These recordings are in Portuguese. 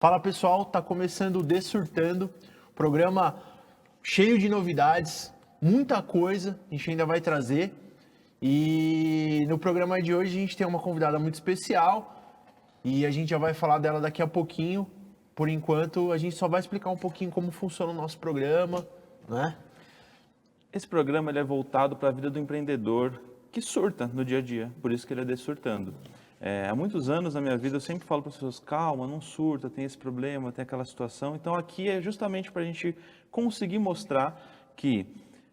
Fala pessoal, tá começando o Dessurtando, programa cheio de novidades, muita coisa a gente ainda vai trazer. E no programa de hoje a gente tem uma convidada muito especial e a gente já vai falar dela daqui a pouquinho. Por enquanto a gente só vai explicar um pouquinho como funciona o nosso programa, né? Esse programa ele é voltado para a vida do empreendedor que surta no dia a dia, por isso que ele é Dessurtando. Há muitos anos na minha vida eu sempre falo para as pessoas, calma, não surta, tem esse problema, tem aquela situação. Então aqui é justamente para a gente conseguir mostrar que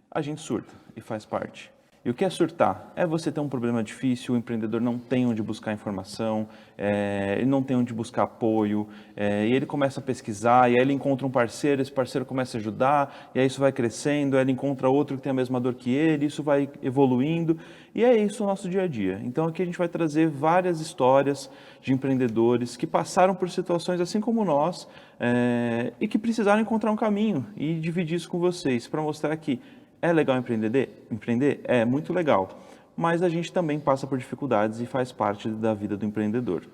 a gente surta e faz parte. E o que é surtar? É você ter um problema difícil, o empreendedor não tem onde buscar informação, ele não tem onde buscar apoio, e ele começa a pesquisar, e aí ele encontra um parceiro, esse parceiro começa a ajudar, e aí isso vai crescendo, aí ele encontra outro que tem a mesma dor que ele, isso vai evoluindo, e é isso o nosso dia a dia. Então aqui a gente vai trazer várias histórias de empreendedores que passaram por situações assim como nós, e que precisaram encontrar um caminho, e dividir isso com vocês, para mostrar que é legal empreender? É muito legal, mas a gente também passa por dificuldades e faz parte da vida do empreendedor.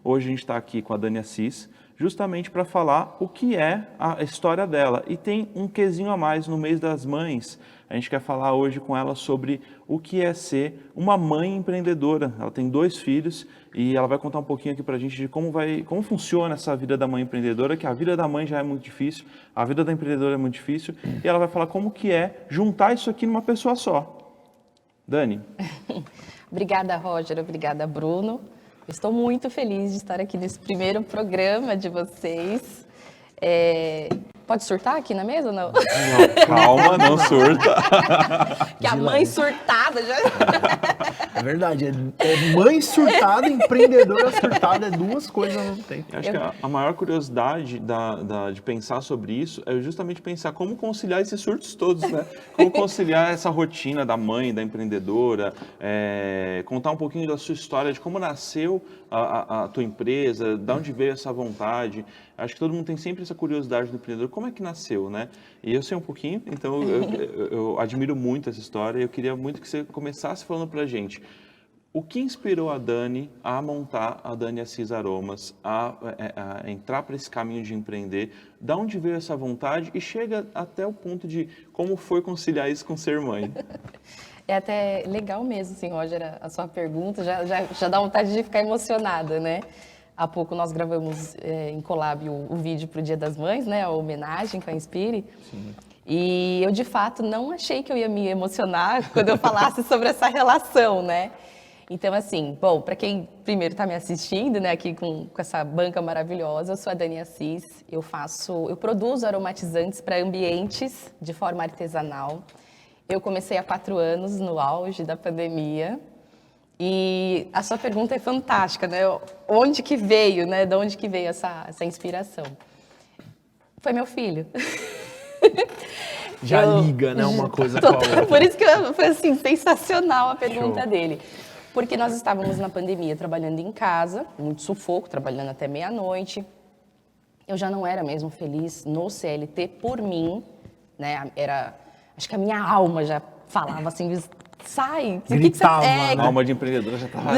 Hoje a gente está aqui com a Dani Assis, justamente para falar o que é a história dela. E tem um quezinho a mais no mês das mães. A gente quer falar hoje com ela sobre o que é ser uma mãe empreendedora. Ela tem 2 filhos e ela vai contar um pouquinho aqui para a gente de como funciona essa vida da mãe empreendedora, que a vida da mãe já é muito difícil, a vida da empreendedora é muito difícil, e ela vai falar como que é juntar isso aqui numa pessoa só. Dani. Obrigada, Roger. Obrigada, Bruno. Estou muito feliz de estar aqui nesse primeiro programa de vocês. Pode surtar aqui na mesa ou não? Não, calma, não surta. Que a mãe surtada já... É verdade, é mãe surtada, empreendedora surtada, é 2 coisas ao mesmo tempo. Acho que a maior curiosidade de pensar sobre isso é justamente pensar como conciliar esses surtos todos, né? Como conciliar essa rotina da mãe, da empreendedora, contar um pouquinho da sua história, de como nasceu a tua empresa, de onde veio essa vontade. Acho que todo mundo tem sempre essa curiosidade do empreendedor, como é que nasceu, né? E eu sei um pouquinho, então eu admiro muito essa história e eu queria muito que você começasse falando pra gente o que inspirou a Dani a montar a Dani Assis Aromas, a entrar para esse caminho de empreender, da onde veio essa vontade e chega até o ponto de como foi conciliar isso com ser mãe. É até legal mesmo, assim, Roger, a sua pergunta já dá vontade de ficar emocionada, né? Há pouco nós gravamos em collab o vídeo para o Dia das Mães, né? A homenagem com a Inspire. Sim. E eu, de fato, não achei que eu ia me emocionar quando eu falasse sobre essa relação, né? Então, assim, bom, para quem primeiro está me assistindo, né, aqui com essa banca maravilhosa, eu sou a Dani Assis, eu produzo aromatizantes para ambientes de forma artesanal. Eu comecei há 4 anos, no auge da pandemia. E a sua pergunta é fantástica, né? Onde que veio, né? De onde que veio essa inspiração? Foi meu filho. Já liga, né? Uma coisa com a outra. Por isso que foi assim, sensacional a pergunta dele. Porque nós estávamos na pandemia trabalhando em casa, muito sufoco, trabalhando até meia-noite. Eu já não era mesmo feliz no CLT por mim, né? Acho que a minha alma já falava assim, sai, gritava, a alma de empreendedora já estava...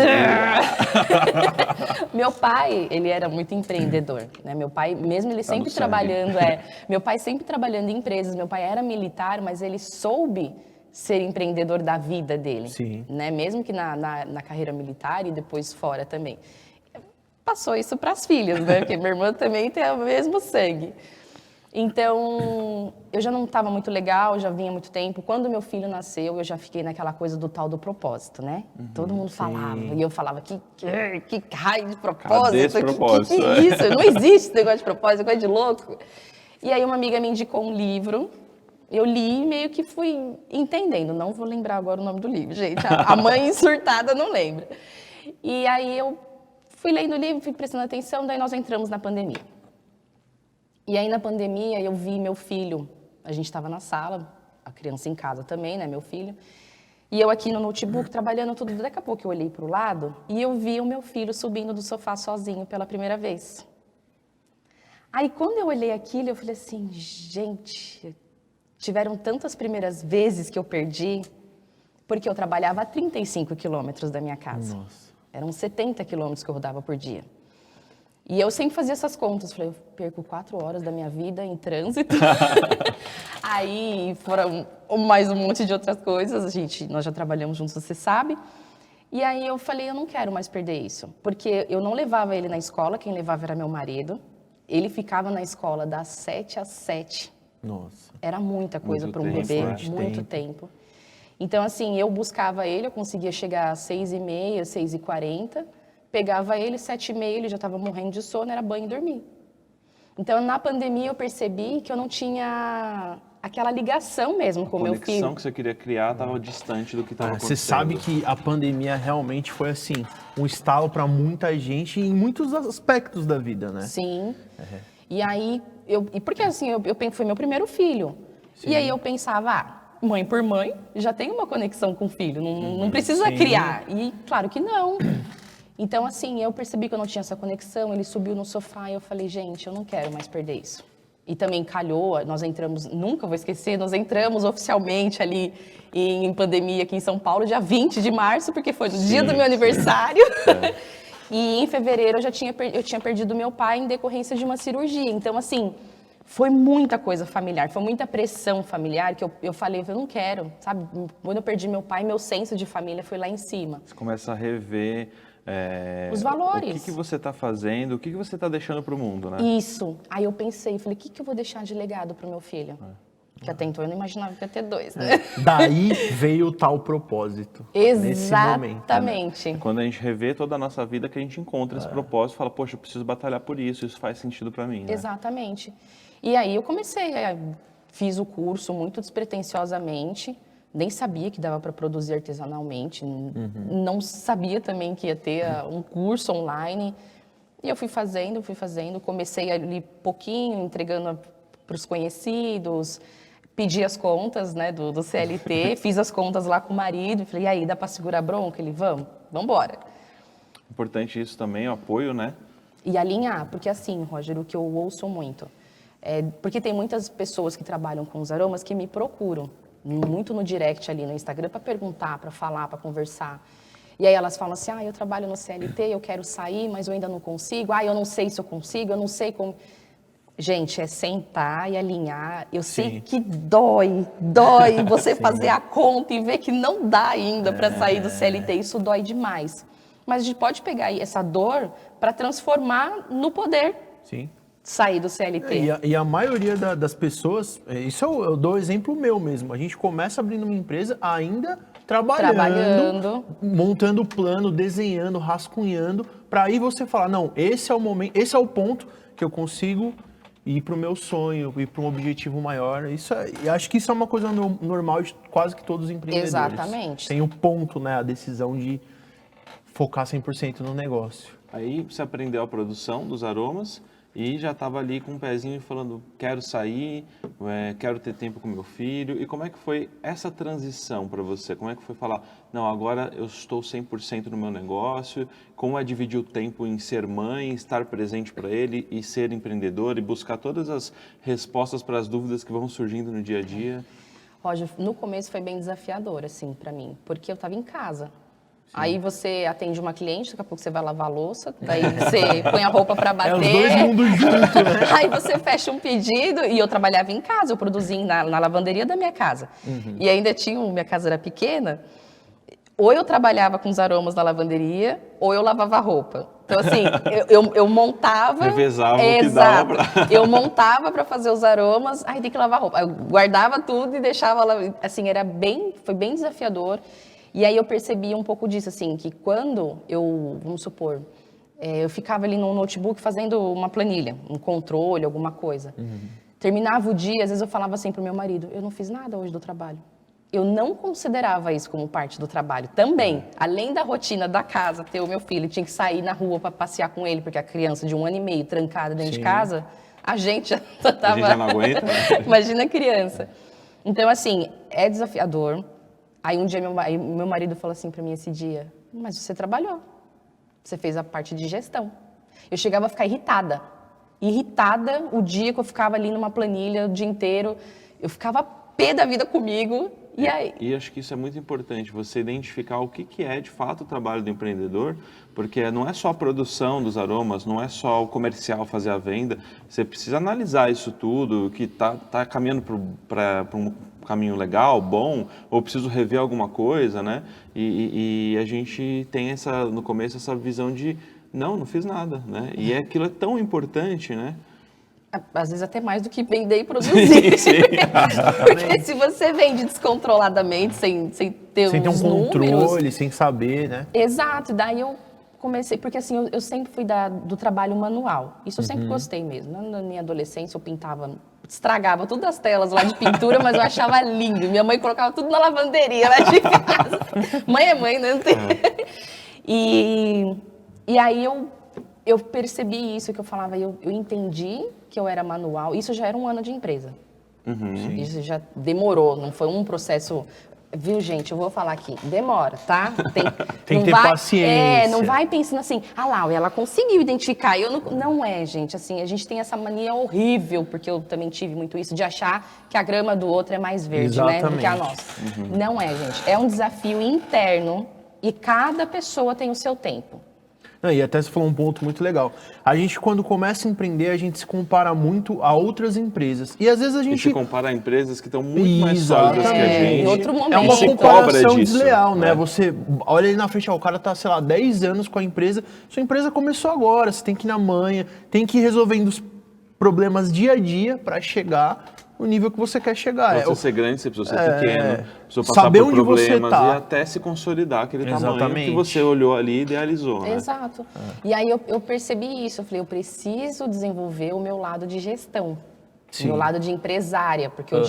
Meu pai, ele era muito empreendedor, né? Meu pai, mesmo ele sempre trabalhando, meu pai sempre trabalhando em empresas, meu pai era militar, mas ele soube ser empreendedor da vida dele, sim, né? Mesmo que na carreira militar e depois fora também. Passou isso para as filhas, né? Porque minha irmã também tem o mesmo sangue. Então, eu já não estava muito legal, já vinha muito tempo. Quando meu filho nasceu, eu já fiquei naquela coisa do tal do propósito, né? Todo mundo falava, e eu falava, que raio de propósito? Cadê esse propósito? Que é isso? Não existe esse negócio de propósito, coisa de louco. E aí uma amiga me indicou um livro, eu li e meio que fui entendendo. Não vou lembrar agora o nome do livro, gente. A mãe surtada não lembra. E aí eu fui lendo o livro, fui prestando atenção, daí nós entramos na pandemia. E aí, na pandemia, eu vi meu filho, a gente estava na sala, a criança em casa também, né, meu filho, e eu aqui no notebook, trabalhando tudo, daqui a pouco eu olhei para o lado e eu vi o meu filho subindo do sofá sozinho pela primeira vez. Aí, quando eu olhei aquilo, eu falei assim, gente, tiveram tantas primeiras vezes que eu perdi, porque eu trabalhava a 35 quilômetros da minha casa. Nossa. Eram 70 quilômetros que eu rodava por dia. E eu sempre fazia essas contas, falei, eu perco 4 horas da minha vida em trânsito. Aí foram mais um monte de outras coisas, nós já trabalhamos juntos, você sabe. E aí eu falei, eu não quero mais perder isso, porque eu não levava ele na escola, quem levava era meu marido. Ele ficava na escola das 7 às 7. Nossa. Era muita coisa para um tempo, bebê, né? muito tempo. Então, assim, eu buscava ele, eu conseguia chegar às 6h30, 6h40, pegava ele, 7h30, ele já estava morrendo de sono, era banho e dormir. Então, na pandemia, eu percebi que eu não tinha aquela ligação mesmo com o meu filho. A conexão que você queria criar estava distante do que estava acontecendo. Você sabe que a pandemia realmente foi assim, um estalo para muita gente em muitos aspectos da vida, né? Sim. E aí, porque assim, foi meu primeiro filho. Sim. E aí eu pensava, mãe por mãe, já tem uma conexão com o filho, não precisa criar. E claro que não. Então, assim, eu percebi que eu não tinha essa conexão, ele subiu no sofá e eu falei, gente, eu não quero mais perder isso. E também calhou, nós entramos, nunca vou esquecer, nós entramos oficialmente ali em pandemia aqui em São Paulo, dia 20 de março, porque foi no dia do meu aniversário. E em fevereiro eu tinha perdido meu pai em decorrência de uma cirurgia. Então, assim, foi muita coisa familiar, foi muita pressão familiar que eu falei, eu não quero, sabe? Quando eu perdi meu pai, meu senso de família foi lá em cima. Você começa a rever os valores. O que você está fazendo, o que você está deixando para o mundo, né? Isso. Aí eu pensei, falei, o que eu vou deixar de legado para o meu filho? Que até então eu não imaginava que ia ter 2, né? Daí veio o tal propósito. Exatamente. Né? Quando a gente revê toda a nossa vida, que a gente encontra esse propósito, fala, poxa, eu preciso batalhar por isso faz sentido para mim, né? Exatamente. E aí eu comecei, fiz o curso muito despretensiosamente, nem sabia que dava para produzir artesanalmente, não sabia também que ia ter um curso online. E eu fui fazendo, comecei ali pouquinho, entregando para os conhecidos, pedi as contas, né, do CLT, fiz as contas lá com o marido, falei, e aí, dá para segurar a bronca? Ele, vamos embora. Importante isso também, o apoio, né? E alinhar, porque assim, Roger, o que eu ouço muito, porque tem muitas pessoas que trabalham com os aromas que me procuram, muito no direct ali no Instagram, para perguntar, para falar, para conversar. E aí elas falam assim, eu trabalho no CLT, eu quero sair, mas eu ainda não consigo, eu não sei se eu consigo, eu não sei como... Gente, é sentar e alinhar. Eu sei que dói você fazer a conta e ver que não dá ainda para sair do CLT. Isso dói demais. Mas a gente pode pegar essa dor para transformar no poder. Sim. Sair do CLT. E a maioria das pessoas, isso eu dou exemplo meu mesmo. A gente começa abrindo uma empresa ainda trabalhando, montando plano, desenhando, rascunhando, para aí você falar, não, esse é o momento, esse é o ponto que eu consigo ir para o meu sonho, ir para um objetivo maior. E acho que isso é uma coisa normal de quase que todos os empreendedores. Exatamente. Tem o ponto, né, a decisão de focar 100% no negócio. Aí você aprendeu a produção dos aromas e já estava ali com um pezinho falando, quero sair, quero ter tempo com meu filho. E como é que foi essa transição para você? Como é que foi falar, não, agora eu estou 100% no meu negócio? Como é dividir o tempo em ser mãe, estar presente para ele e ser empreendedor e buscar todas as respostas para as dúvidas que vão surgindo no dia a dia? Roger, no começo foi bem desafiador, assim, para mim, porque eu estava em casa. Aí você atende uma cliente, daqui a pouco você vai lavar a louça, daí você põe a roupa para bater. Os dois mundos juntos, né? Aí você fecha um pedido, e eu trabalhava em casa, eu produzia na lavanderia da minha casa. E ainda minha casa era pequena, ou eu trabalhava com os aromas na lavanderia, ou eu lavava a roupa. Então, assim, eu montava... Revezava o que dava pra... Eu montava para fazer os aromas, aí tem que lavar a roupa. Eu guardava tudo e deixava lá, assim, foi bem desafiador. E aí eu percebi um pouco disso, assim, que quando vamos supor, eu ficava ali no notebook fazendo uma planilha, um controle, alguma coisa. Terminava o dia, às vezes eu falava assim pro meu marido, eu não fiz nada hoje do trabalho. Eu não considerava isso como parte do trabalho. Também, além da rotina da casa, ter o meu filho, tinha que sair na rua para passear com ele, porque a criança de 1 ano e meio trancada dentro de casa, a gente já tava... A gente já não aguenta. Imagina a criança. Então, assim, é desafiador. Aí um dia meu marido falou assim para mim esse dia, mas você trabalhou, você fez a parte de gestão. Eu chegava a ficar irritada o dia que eu ficava ali numa planilha o dia inteiro, eu ficava pé da vida comigo E aí? E acho que isso é muito importante, você identificar o que é de fato o trabalho do empreendedor, porque não é só a produção dos aromas, não é só o comercial fazer a venda, você precisa analisar isso tudo, que tá caminhando para um caminho legal, bom, ou preciso rever alguma coisa, né? E a gente tem no começo essa visão de não fiz nada, né? E aquilo é tão importante, né? Às vezes até mais do que vender e produzir. Sim. Porque se você vende descontroladamente, sem ter Sem ter um os controle, números... sem saber, né? Exato, daí eu comecei, porque assim, eu sempre fui do trabalho manual, isso eu sempre gostei mesmo. Na minha adolescência eu pintava, estragava todas as telas lá de pintura, mas eu achava lindo. Minha mãe colocava tudo na lavanderia lá de casa. Mãe é mãe, né? E aí eu percebi isso, que eu falava, eu entendi que eu era manual, isso já era um ano de empresa. Isso já demorou, não foi um processo... Viu, gente? Eu vou falar aqui. Demora, tá? Tem que ter paciência. Não vai pensando assim, lá, ela conseguiu identificar. Eu não é, gente. Assim, a gente tem essa mania horrível, porque eu também tive muito isso, de achar que a grama do outro é mais verde, né? Do que a nossa. Não é, gente. É um desafio interno e cada pessoa tem o seu tempo. E até você falou um ponto muito legal. A gente, quando começa a empreender, a gente se compara muito a outras empresas. E às vezes a gente... se compara a empresas que estão muito mais sólidas que a gente. Em outro momento. É uma comparação disso, desleal, né? Você olha ali na frente, o cara tá, sei lá, 10 anos com a empresa, sua empresa começou agora, você tem que ir na manha, tem que ir resolvendo os problemas dia a dia para chegar no nível que você quer chegar. Pra você ser grande, você precisa ser pequeno, precisa passar saber por onde você problemas tá. e até se consolidar aquele tamanho Exatamente. que você olhou ali e idealizou, né? Exato. E aí eu percebi isso, eu falei, eu preciso desenvolver o meu lado de gestão, o meu lado de empresária, porque o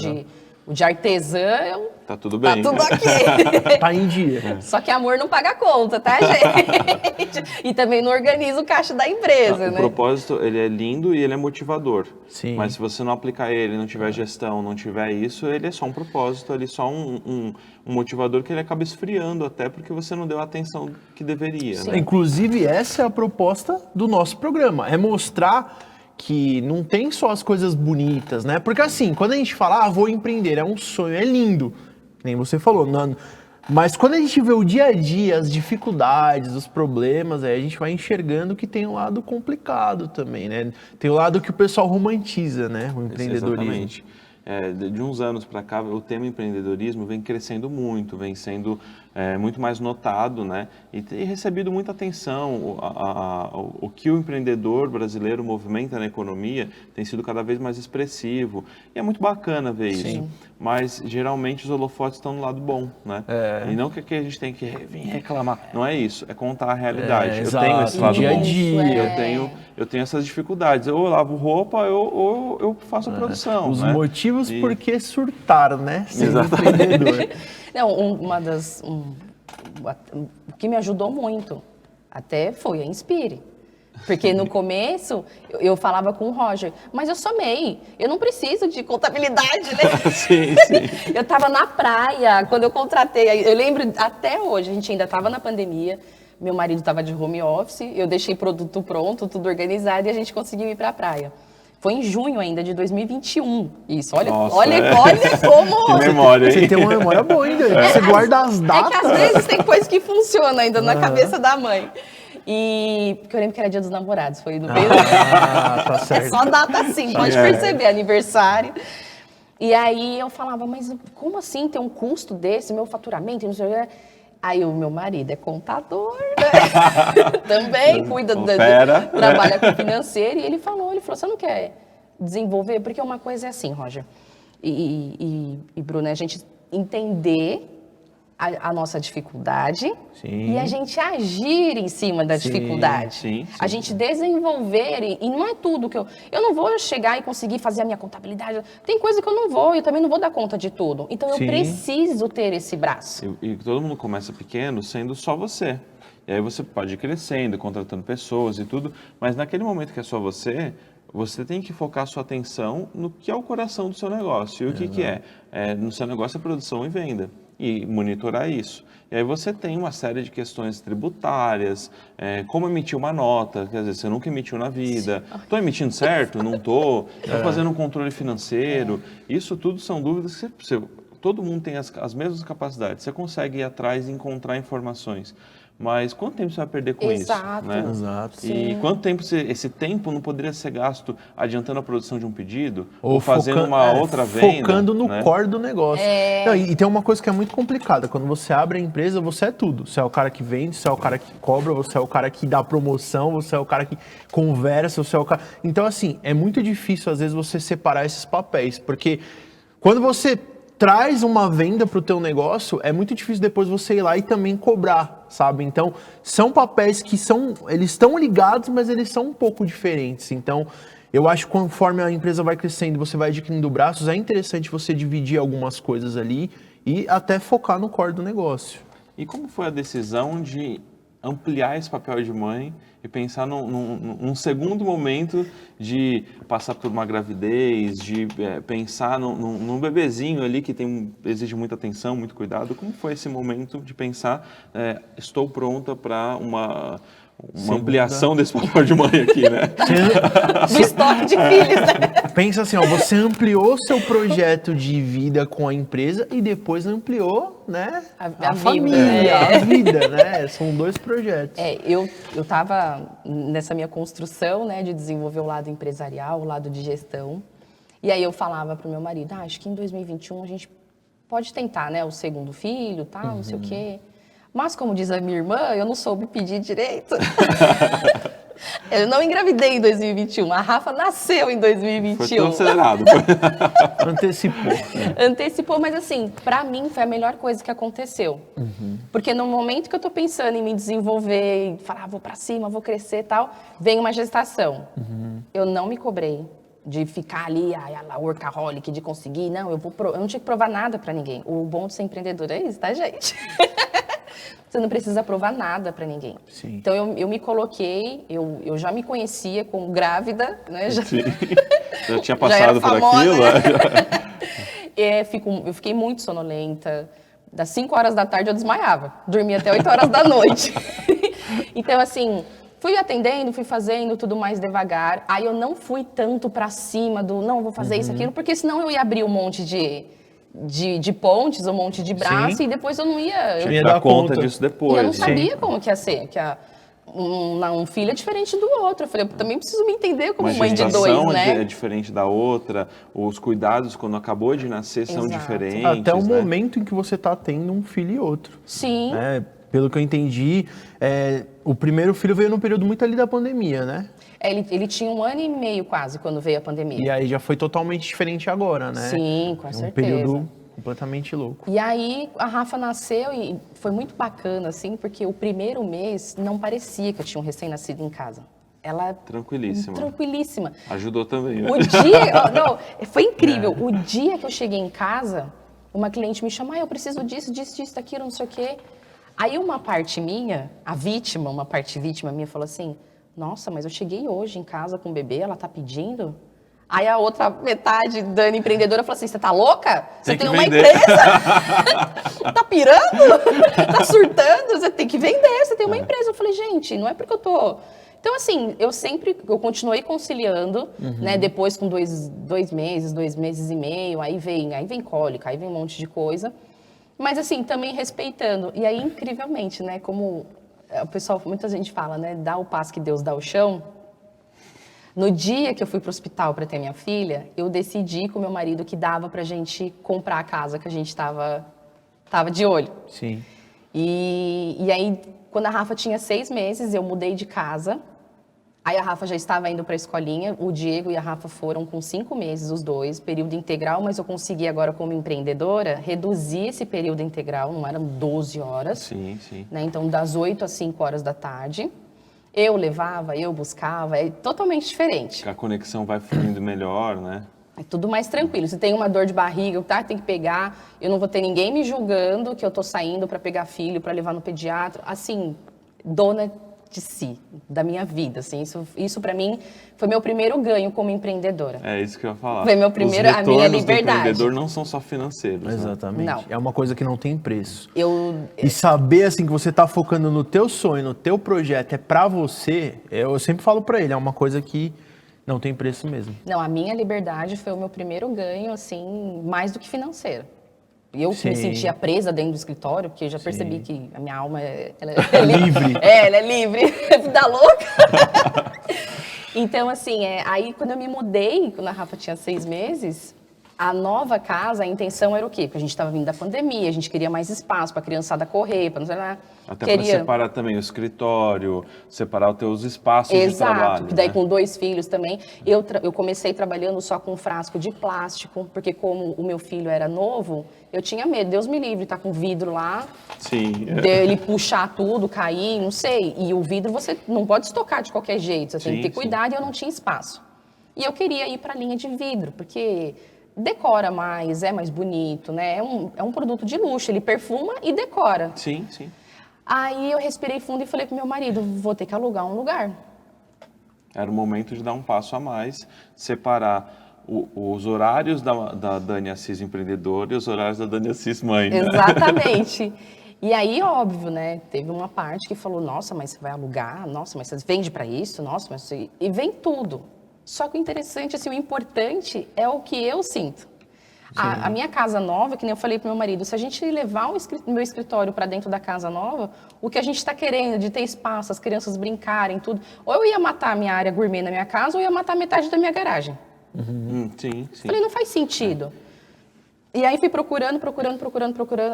de artesã, tá tudo bem. Tá tudo aqui. Tá em dia. Só que amor não paga conta, tá, gente? E também não organiza o caixa da empresa, O né? propósito, ele é lindo e ele é motivador. Sim. Mas se você não aplicar ele, não tiver gestão, não tiver isso, ele é só um propósito, ele é só um motivador que ele acaba esfriando até porque você não deu a atenção que deveria, né? Inclusive, essa é a proposta do nosso programa, é mostrar que não tem só as coisas bonitas, né? Porque assim, quando a gente fala, vou empreender, é um sonho, é lindo, nem você falou, não, mas quando a gente vê o dia a dia, as dificuldades, os problemas, aí a gente vai enxergando que tem um lado complicado também, né? Tem o lado que o pessoal romantiza, né? O empreendedorismo. Exatamente. De uns anos para cá, o tema empreendedorismo vem crescendo muito, vem sendo muito mais notado, né? E tem recebido muita atenção. O que o empreendedor brasileiro movimenta na economia tem sido cada vez mais expressivo. E é muito bacana ver isso. Mas, geralmente, os holofotes estão no lado bom, né? E não que aqui a gente tem que vir reclamar. Não é isso. É contar a realidade. Eu tenho esse lado dia a bom. dia. Eu tenho essas dificuldades. Eu lavo roupa, eu faço a produção. Os né? motivos por que surtaram, né? Sendo Exatamente. empreendedor. Não, o que me ajudou muito até foi a Inspire. Porque no começo eu falava com o Roger, mas eu sou MEI, eu não preciso de contabilidade, né? Sim. Eu estava na praia quando eu contratei, eu lembro até hoje, a gente ainda estava na pandemia, meu marido estava de home office, eu deixei produto pronto, tudo organizado e a gente conseguiu ir para a praia. Foi em junho ainda de 2021, isso. Olha como... Que memória, hein? Você tem uma memória boa ainda. Você guarda as datas. É que às vezes tem coisa que funciona ainda na cabeça da mãe. Porque eu lembro que era Dia dos Namorados, foi no meio. Tá certo. É só data assim, pode perceber, aniversário. E aí eu falava, mas como assim ter um custo desse, meu faturamento, não sei o que. Aí o meu marido é contador, né? Também cuida, trabalha com financeiro. E ele falou, você não quer desenvolver? Porque uma coisa é assim, Roger e Bruna, a gente entender a nossa dificuldade e a gente agir em cima da dificuldade. Sim. A gente desenvolver, e não é tudo que eu não vou chegar e conseguir fazer a minha contabilidade. Tem coisa que eu não vou, eu também não vou dar conta de tudo. Então eu preciso ter esse braço. E todo mundo começa pequeno sendo só você. E aí você pode ir crescendo, contratando pessoas e tudo, mas naquele momento que é só você tem que focar a sua atenção no que é o coração do seu negócio. E o que é? No seu negócio é produção e venda. E monitorar isso. E aí você tem uma série de questões tributárias, como emitir uma nota, que às vezes você nunca emitiu na vida. Estou emitindo certo? Não estou? Estou fazendo um controle financeiro? Isso tudo são dúvidas que você todo mundo tem as mesmas capacidades, você consegue ir atrás e encontrar informações. Mas quanto tempo você vai perder com Exato. isso? Né? Exato. E quanto tempo esse tempo não poderia ser gasto adiantando a produção de um pedido Ou fazendo uma outra venda? Focando no né? core do negócio. Não, e tem uma coisa que é muito complicada. Quando você abre a empresa, você é tudo. Você é o cara que vende, você é o cara que cobra, você é o cara que dá promoção, você é o cara que conversa, você é o cara... Então, assim, é muito difícil, às vezes, você separar esses papéis. Porque quando você traz uma venda para o teu negócio, é muito difícil depois você ir lá e também cobrar, sabe? Então, são papéis que eles estão ligados, mas eles são um pouco diferentes. Então, eu acho que conforme a empresa vai crescendo, você vai adquirindo braços, é interessante você dividir algumas coisas ali e até focar no core do negócio. E como foi a decisão de ampliar esse papel de mãe e pensar num segundo momento de passar por uma gravidez, de pensar num bebezinho ali que exige muita atenção, muito cuidado? Como foi esse momento de pensar, estou pronta para uma ampliação desse papel de mãe aqui, né? Do estoque de filhos, né? Pensa assim, ó, você ampliou seu projeto de vida com a empresa e depois ampliou, né, A família, vida, a vida, né? São 2 projetos. Eu estava nessa minha construção, né, de desenvolver o lado empresarial, o lado de gestão. E aí eu falava para o meu marido, acho que em 2021 a gente pode tentar, né, o segundo filho, tal, não sei o quê. Mas, como diz a minha irmã, eu não soube pedir direito. Eu não engravidei em 2021. A Rafa nasceu em 2021. Foi tão acelerado. Antecipou. Antecipou, mas assim, pra mim foi a melhor coisa que aconteceu. Porque no momento que eu tô pensando em me desenvolver, e falar, vou pra cima, vou crescer e tal, vem uma gestação. Eu não me cobrei de ficar ali, a workaholic, de conseguir. Não, eu não tinha que provar nada pra ninguém. O bom de ser empreendedor é isso, tá, gente? Você não precisa provar nada para ninguém. Sim. Então, eu me coloquei, eu já me conhecia como grávida, né? Já tinha passado por aquilo. Eu fiquei muito sonolenta. Das 5 horas da tarde eu desmaiava. Dormia até 8 horas da noite. Então, assim, fui atendendo, fui fazendo tudo mais devagar. Aí eu não fui tanto para cima do, não, vou fazer isso, aquilo, porque senão eu ia abrir um monte de pontes, um monte de braço, Sim. e depois eu não ia... Tinha que dar conta disso depois. E eu não né? sabia como que ia ser, que um filho é diferente do outro. Eu falei, eu também preciso me entender como mãe de 2, né? É diferente da outra, os cuidados quando acabou de nascer são Exato. diferentes. Até o né? momento em que você está tendo um filho e outro. Sim. Né? Pelo que eu entendi, o primeiro filho veio num período muito ali da pandemia, né? Ele tinha 1 ano e meio quase quando veio a pandemia. E aí já foi totalmente diferente agora, né? Sim, com Um certeza. período completamente louco. E aí a Rafa nasceu e foi muito bacana, assim, porque o primeiro mês não parecia que eu tinha um recém-nascido em casa. Ela... Tranquilíssima. Tranquilíssima. Ajudou também, né? O dia... Não, foi incrível. O dia que eu cheguei em casa, uma cliente me chamou, eu preciso disso, daquilo, não sei o quê. Aí uma parte minha, uma parte vítima minha falou assim, nossa, mas eu cheguei hoje em casa com o bebê, ela tá pedindo... Aí a outra metade, Dani, empreendedora, falou assim, você tá louca? Você tem uma empresa? Tá pirando? Tá surtando? Você tem que vender, você tem uma empresa. Eu falei, gente, não é porque eu tô... Então, assim, eu continuei conciliando, né? Depois com dois meses, 2 meses e meio, aí vem cólica, aí vem um monte de coisa. Mas, assim, também respeitando. E aí, incrivelmente, né? Como o pessoal, muita gente fala, né? Dá o passo que Deus dá o chão. No dia que eu fui para o hospital para ter minha filha, eu decidi com meu marido que dava para a gente comprar a casa que a gente estava de olho. Sim. E aí, quando a Rafa tinha 6 meses, eu mudei de casa. Aí a Rafa já estava indo para a escolinha. O Diego e a Rafa foram com 5 meses, os dois, período integral. Mas eu consegui agora, como empreendedora, reduzir esse período integral. Não eram 12 horas. Sim, sim. Né? Então, das 8 às 5 horas da tarde. Eu levava, eu buscava, é totalmente diferente. A conexão vai fluindo melhor, né? É tudo mais tranquilo. Se tem uma dor de barriga, tem que pegar, eu não vou ter ninguém me julgando que eu tô saindo para pegar filho, para levar no pediatra. Assim, dona de si, da minha vida, assim. Isso para mim foi meu primeiro ganho como empreendedora. É isso que eu ia falar. Foi meu primeiro, a minha liberdade. Os retornos do empreendedor não são só financeiros. Exatamente. Não. É uma coisa que não tem preço. Eu E saber, assim, que você tá focando no teu sonho, no teu projeto, é pra você, eu sempre falo pra ele, é uma coisa que não tem preço mesmo. Não, a minha liberdade foi o meu primeiro ganho, assim, mais do que financeiro. Eu que me Sim. sentia presa dentro do escritório, porque eu já percebi que a minha alma ela É livre. Ela é livre, vida louca. Então, assim, aí quando eu me mudei, quando a Rafa tinha 6 meses, a nova casa, a intenção era o quê? Porque a gente estava vindo da pandemia, a gente queria mais espaço para a criançada correr, para não sei lá. Até para separar também o escritório, separar os teus espaços de trabalho. Exato, daí né? com 2 filhos também. Eu comecei trabalhando só com frasco de plástico, porque como o meu filho era novo, eu tinha medo, Deus me livre, tá com vidro lá, Sim. dele puxar tudo, cair, não sei. E o vidro você não pode estocar de qualquer jeito, você tem que ter Sim, cuidado e eu não tinha espaço. E eu queria ir para a linha de vidro, porque decora mais, é mais bonito, né? É um produto de luxo, ele perfuma e decora. Sim, sim. Aí eu respirei fundo e falei pro meu marido, vou ter que alugar um lugar. Era o momento de dar um passo a mais, separar os horários da Dani Assis empreendedora e os horários da Dani Assis mãe. Né? Exatamente. E aí, óbvio, né? Teve uma parte que falou, nossa, mas você vai alugar? Nossa, mas você vende para isso? Nossa, mas você... E vem tudo. Só que o interessante, assim, o importante é o que eu sinto. A minha casa nova, que nem eu falei pro meu marido, se a gente levar o meu escritório para dentro da casa nova, o que a gente está querendo de ter espaço, as crianças brincarem, tudo, ou eu ia matar a minha área gourmet na minha casa, ou eu ia matar metade da minha garagem. Sim, sim. Falei, não faz sentido. E aí fui procurando.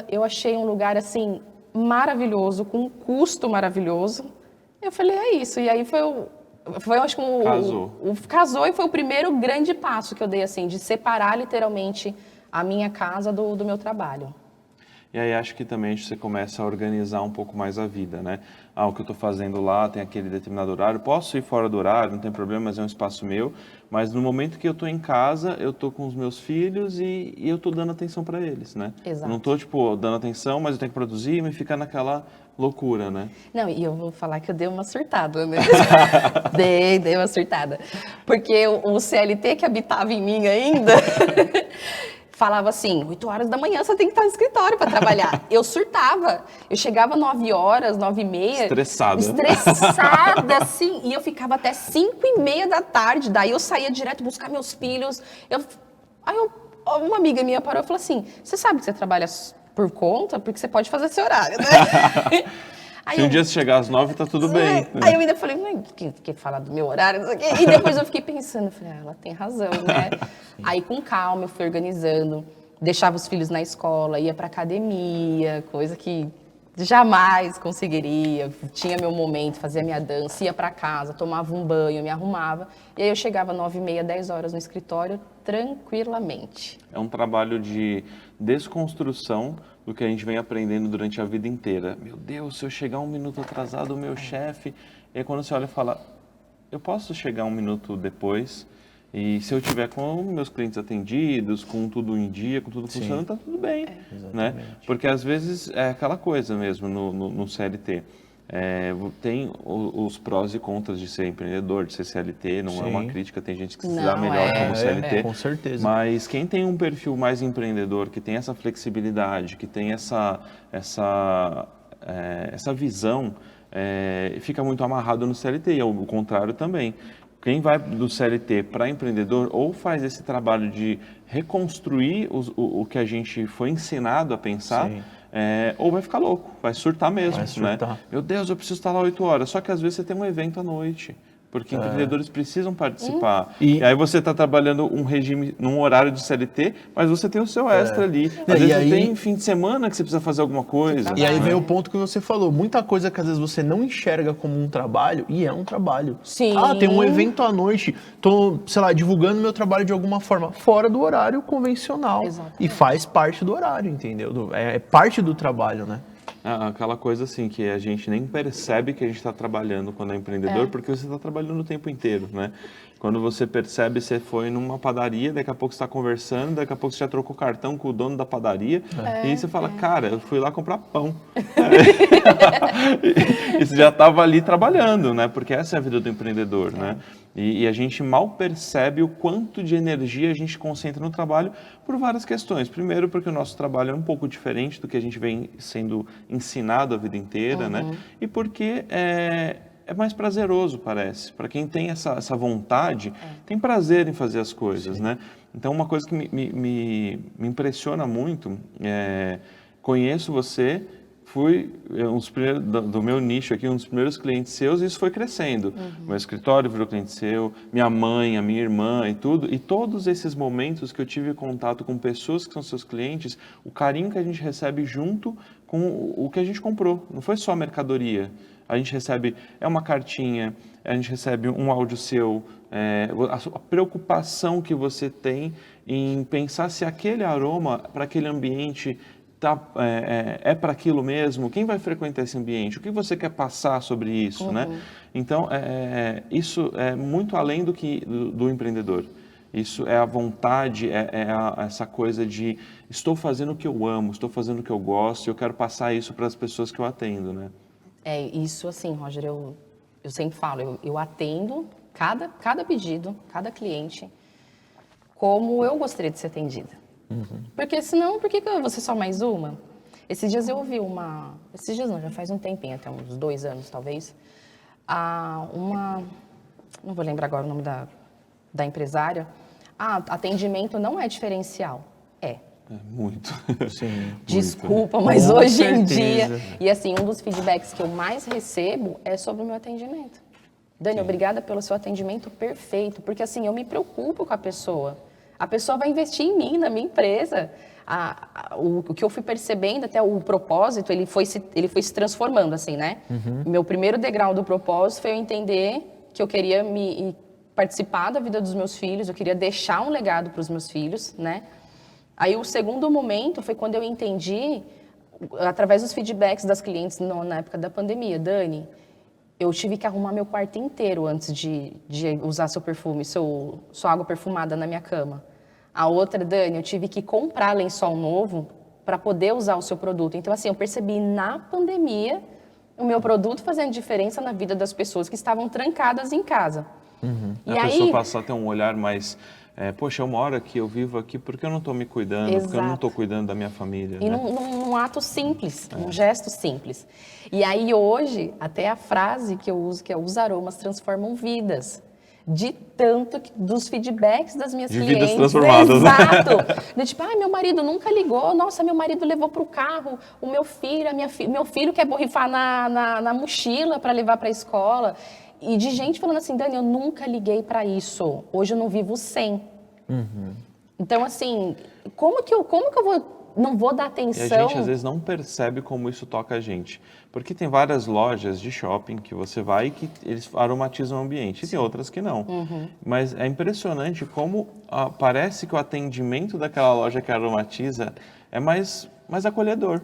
Eu achei um lugar, assim, maravilhoso, com um custo maravilhoso. Eu falei, é isso. E aí foi acho que Casou. Casou e foi o primeiro grande passo que eu dei, assim, de separar literalmente a minha casa do meu trabalho. E aí acho que também você começa a organizar um pouco mais a vida, né? O que eu estou fazendo lá tem aquele determinado horário, posso ir fora do horário, não tem problema, mas é um espaço meu. Mas no momento que eu estou em casa, eu estou com os meus filhos e eu estou dando atenção para eles, né? Exato. Eu não estou, tipo, dando atenção, mas eu tenho que produzir e ficar naquela loucura, né? Não, e eu vou falar que eu dei uma surtada, né? dei uma surtada. Porque o CLT que habitava em mim ainda... falava assim, 8 horas da manhã você tem que estar no escritório para trabalhar. Eu surtava. Eu chegava 9 horas, 9h30. Estressada, assim. E eu ficava até 5h30 da tarde. Daí eu saía direto buscar meus filhos. Uma amiga minha parou e falou assim, você sabe que você trabalha por conta? Porque você pode fazer esse horário, né? Se um dia você chegar às 9, tá tudo bem. Né? Aí eu ainda falei, que falar do meu horário, não sei o quê. E depois eu fiquei pensando, falei, ela tem razão, né? Aí com calma eu fui organizando, deixava os filhos na escola, ia pra academia, coisa que jamais conseguiria. Tinha meu momento, fazia minha dança, ia pra casa, tomava um banho, me arrumava. E aí eu chegava 9h30, 10 horas no escritório, tranquilamente. É um trabalho de desconstrução do que a gente vem aprendendo durante a vida inteira. Meu Deus, se eu chegar 1 minuto atrasado, o meu chefe... E aí quando você olha e fala, eu posso chegar 1 minuto depois e se eu tiver com meus clientes atendidos, com tudo em dia, com tudo funcionando, tá tudo bem. Né? Porque às vezes é aquela coisa mesmo no CLT. Tem os prós e contras de ser empreendedor, de ser CLT, não é uma crítica, tem gente que se dá melhor como CLT. Com certeza. Mas quem tem um perfil mais empreendedor, que tem essa flexibilidade, que tem essa visão, fica muito amarrado no CLT, e o contrário também. Quem vai do CLT para empreendedor ou faz esse trabalho de reconstruir o que a gente foi ensinado a pensar, ou vai ficar louco, vai surtar mesmo. Vai surtar. Né? Meu Deus, eu preciso estar lá 8 horas. Só que às vezes você tem um evento à noite. Porque empreendedores precisam participar. E aí você está trabalhando um regime num horário de CLT, mas você tem o seu extra ali. Às vezes você tem fim de semana que você precisa fazer alguma coisa. E aí vem o ponto que você falou. Muita coisa que às vezes você não enxerga como um trabalho, e é um trabalho. Sim. Tem um evento à noite, tô, sei lá, divulgando meu trabalho de alguma forma, fora do horário convencional. Exatamente. E faz parte do horário, entendeu? É parte do trabalho, né? Aquela coisa assim, que a gente nem percebe que a gente está trabalhando quando é empreendedor, porque você está trabalhando o tempo inteiro, né? Quando você percebe, você foi numa padaria, daqui a pouco você está conversando, daqui a pouco você já trocou cartão com o dono da padaria, e aí você fala, cara, eu fui lá comprar pão. E você já estava ali trabalhando, né? Porque essa é a vida do empreendedor, né? E a gente mal percebe o quanto de energia a gente concentra no trabalho por várias questões. Primeiro, porque o nosso trabalho é um pouco diferente do que a gente vem sendo ensinado a vida inteira, né? E porque mais prazeroso, parece. Para quem tem essa vontade, tem prazer em fazer as coisas, né? Então, uma coisa que me impressiona muito, conheço você, fui um dos primeiros, do meu nicho aqui, um dos primeiros clientes seus, e isso foi crescendo. Meu escritório virou cliente seu, minha mãe, a minha irmã e tudo. E todos esses momentos que eu tive contato com pessoas que são seus clientes, o carinho que a gente recebe junto com o que a gente comprou. Não foi só a mercadoria. A gente recebe uma cartinha, a gente recebe um áudio seu, a preocupação que você tem em pensar se aquele aroma para aquele ambiente é para aquilo mesmo, quem vai frequentar esse ambiente, o que você quer passar sobre isso, né? Então, isso é muito além do empreendedor. Isso é a vontade, essa coisa de estou fazendo o que eu amo, estou fazendo o que eu gosto, e eu quero passar isso para as pessoas que eu atendo, né? Isso assim, Roger, eu sempre falo, eu atendo cada pedido, cada cliente, como eu gostaria de ser atendida. Porque senão, por que eu vou ser só mais uma? Esses dias eu ouvi esses dias não, já faz um tempinho, até uns 2 anos talvez, não vou lembrar agora o nome da empresária, atendimento não é diferencial. Muito. Sim. Desculpa, Muito. mas Com hoje em certeza. dia... E assim, um dos feedbacks que eu mais recebo é sobre o meu atendimento. Dani, obrigada pelo seu atendimento perfeito, porque assim, eu me preocupo com a pessoa. A pessoa vai investir em mim, na minha empresa. O que eu fui percebendo, até o propósito, ele foi se transformando, assim, né? Meu primeiro degrau do propósito foi eu entender que eu queria participar da vida dos meus filhos, eu queria deixar um legado para os meus filhos, né? Aí o segundo momento foi quando eu entendi, através dos feedbacks das clientes na época da pandemia, Dani, eu tive que arrumar meu quarto inteiro antes de usar seu perfume, sua água perfumada na minha cama. A outra, Dani, eu tive que comprar lençol novo para poder usar o seu produto. Então, assim, eu percebi na pandemia o meu produto fazendo diferença na vida das pessoas que estavam trancadas em casa. E A pessoa passa a ter um olhar mais... poxa, é uma hora que eu vivo aqui, por que eu não estou me cuidando? Exato. Porque eu não estou cuidando da minha família, E né? num ato simples, num gesto simples. E aí hoje, até a frase que eu uso, que é os aromas transformam vidas. De tanto dos feedbacks das minhas clientes. De vidas transformadas, né? Exato. De tipo, meu marido nunca ligou, nossa, meu marido levou para o carro, o meu filho, meu filho quer borrifar na mochila para levar para a escola. E de gente falando assim, Dani, eu nunca liguei para isso, hoje eu não vivo sem. Então, assim, como que eu não vou dar atenção? E a gente, às vezes, não percebe como isso toca a gente. Porque tem várias lojas de shopping que você vai e que eles aromatizam o ambiente. E tem outras que não. Mas é impressionante como parece que o atendimento daquela loja que aromatiza é mais acolhedor.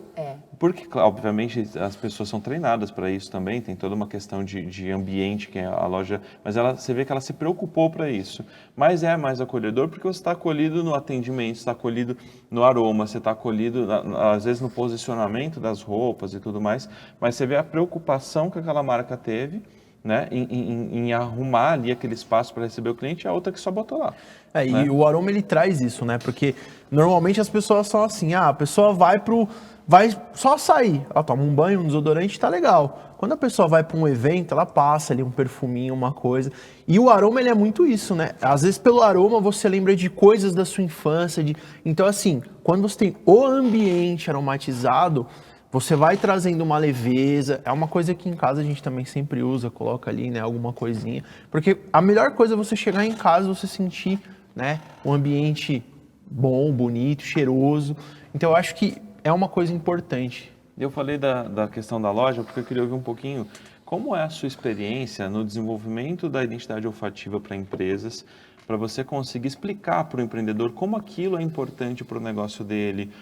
Porque, claro, obviamente, as pessoas são treinadas para isso também, tem toda uma questão de ambiente que é a loja, mas você vê que ela se preocupou para isso. Mas é mais acolhedor porque você está acolhido no atendimento, você está acolhido no aroma, você está acolhido, às vezes, no posicionamento das roupas e tudo mais, mas você vê a preocupação que aquela marca teve, né, em arrumar ali aquele espaço para receber o cliente, e a outra que só botou lá. E o aroma ele traz isso, né? Porque normalmente as pessoas são assim, a pessoa vai só sair, ela toma um banho, um desodorante, tá legal. Quando a pessoa vai para um evento, ela passa ali um perfuminho, uma coisa. E o aroma, ele é muito isso, né? Às vezes pelo aroma você lembra de coisas da sua infância. Então assim, quando você tem o ambiente aromatizado, você vai trazendo uma leveza. É uma coisa que em casa a gente também sempre usa, coloca ali, né, alguma coisinha. Porque a melhor coisa é você chegar em casa e você sentir, né, um ambiente bom, bonito, cheiroso. Então eu acho que é uma coisa importante. Eu falei da questão da loja porque eu queria ouvir um pouquinho como é a sua experiência no desenvolvimento da identidade olfativa para empresas, para você conseguir explicar para o empreendedor como aquilo é importante para o negócio dele,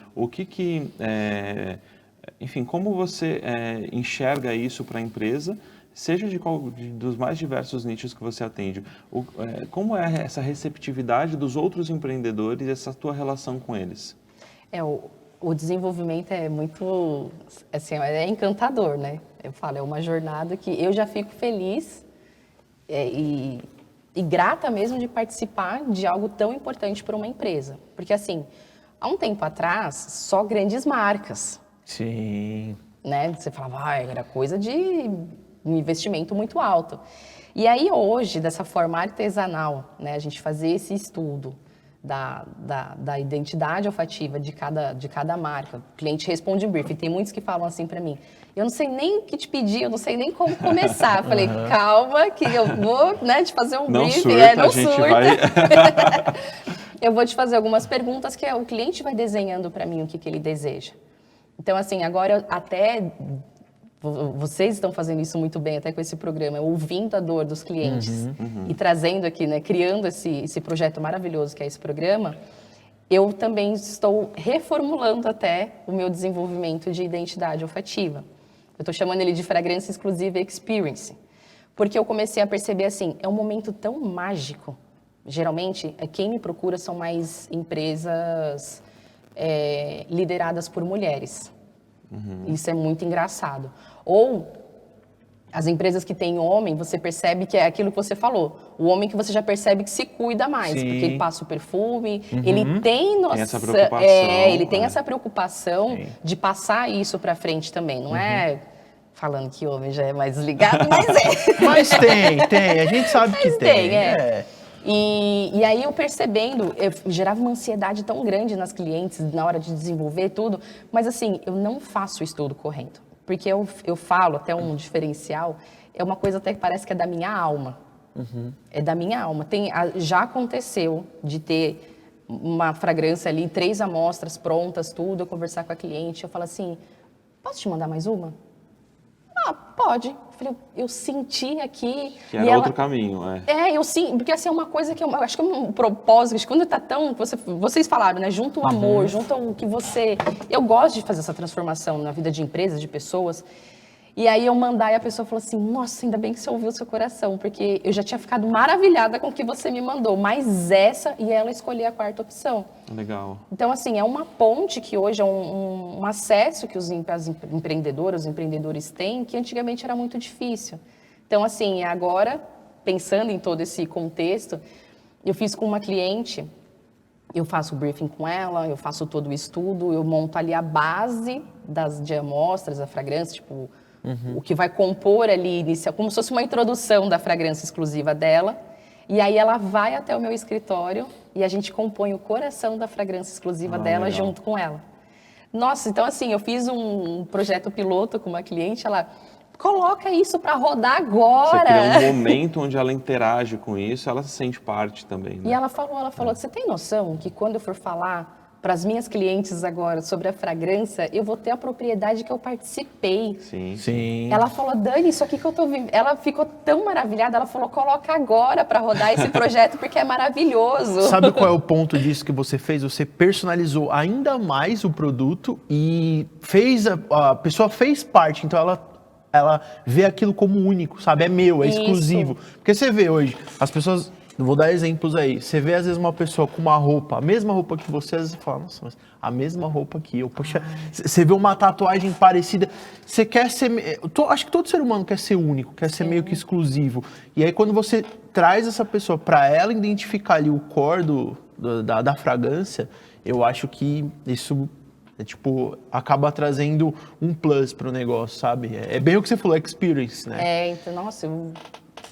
enfim, como você enxerga isso para a empresa, seja dos mais diversos nichos que você atende. Como é essa receptividade dos outros empreendedores, essa tua relação com eles? O desenvolvimento é muito, assim, é encantador, né? Eu falo, é uma jornada que eu já fico feliz e grata mesmo de participar de algo tão importante para uma empresa. Porque, assim, há um tempo atrás, só grandes marcas. Sim. Né? Você falava, era coisa de um investimento muito alto. E aí hoje, dessa forma artesanal, né, a gente fazer esse estudo da identidade olfativa de cada marca, o cliente responde um briefing, tem muitos que falam assim para mim, eu não sei nem o que te pedir, eu não sei nem como começar. Eu falei, calma, que eu vou, né, te fazer um briefing. Surta, não a gente surta. vai... Eu vou te fazer algumas perguntas que o cliente vai desenhando para mim o que ele deseja. Então, assim, agora até vocês estão fazendo isso muito bem, até com esse programa, ouvindo a dor dos clientes e trazendo aqui, né, criando esse projeto maravilhoso que é esse programa, eu também estou reformulando até o meu desenvolvimento de identidade olfativa. Eu estou chamando ele de Fragrância Exclusiva Experience, porque eu comecei a perceber assim, é um momento tão mágico. Geralmente, quem me procura são mais empresas lideradas por mulheres. Isso é muito engraçado. Ou as empresas que têm homem, você percebe que é aquilo que você falou. O homem que você já percebe que se cuida mais, Sim. porque ele passa o perfume, ele tem noção, essa preocupação, ele tem essa preocupação Sim. de passar isso para frente também. Não é falando que homem já é mais desligado, mas é. Mas tem. A gente sabe que tem. E aí eu percebendo, eu gerava uma ansiedade tão grande nas clientes na hora de desenvolver tudo, mas assim, eu não faço o estudo correndo, porque eu falo, até um diferencial, é uma coisa até que parece que é da minha alma. É da minha alma. Já aconteceu de ter uma fragrância ali, 3 amostras prontas, tudo, eu conversar com a cliente, eu falo assim, posso te mandar mais uma? Ah, pode. Eu senti aqui... Que era outro caminho, eu sim, porque assim, é uma coisa que eu acho que é um propósito, quando tá tão... Vocês falaram, né? Junto o amor, junto o que você... Eu gosto de fazer essa transformação na vida de empresas, de pessoas. E aí eu mandar e a pessoa falou assim, nossa, ainda bem que você ouviu o seu coração, porque eu já tinha ficado maravilhada com o que você me mandou, mas essa, e ela escolheu a 4ª opção. Legal. Então, assim, é uma ponte que hoje é um acesso que as empreendedoras, os empreendedores têm, que antigamente era muito difícil. Então, assim, agora, pensando em todo esse contexto, eu fiz com uma cliente, eu faço o briefing com ela, eu faço todo o estudo, eu monto ali a base de amostras, da fragrância, tipo, o que vai compor ali, inicial, como se fosse uma introdução da fragrância exclusiva dela. E aí ela vai até o meu escritório e a gente compõe o coração da fragrância exclusiva dela legal. junto com ela. Nossa, então assim, eu fiz um projeto piloto com uma cliente, ela coloca isso para rodar agora. Você cria um momento onde ela interage com isso, ela se sente parte também, né? E ela falou, você tem noção que quando eu for falar para as minhas clientes agora sobre a fragrância, eu vou ter a propriedade que eu participei. Sim. Ela falou, Dani, isso aqui que eu tô vivendo. Ela ficou tão maravilhada, ela falou, coloca agora para rodar esse projeto, porque é maravilhoso. Sabe qual é o ponto disso que você fez? Você personalizou ainda mais o produto e a pessoa fez parte, então ela vê aquilo como único, sabe? É meu, é exclusivo. Porque você vê hoje, as pessoas... Vou dar exemplos aí. Você vê, às vezes, uma pessoa com uma roupa, a mesma roupa que você, às vezes você fala, nossa, mas a mesma roupa que eu. Poxa, você vê uma tatuagem parecida. Você quer ser... Acho que todo ser humano quer ser único, quer ser meio que exclusivo. E aí, quando você traz essa pessoa para ela identificar ali o core da fragrância, eu acho que isso... acaba trazendo um plus pro negócio, sabe? É bem o que você falou, experience, né? Então, nossa, na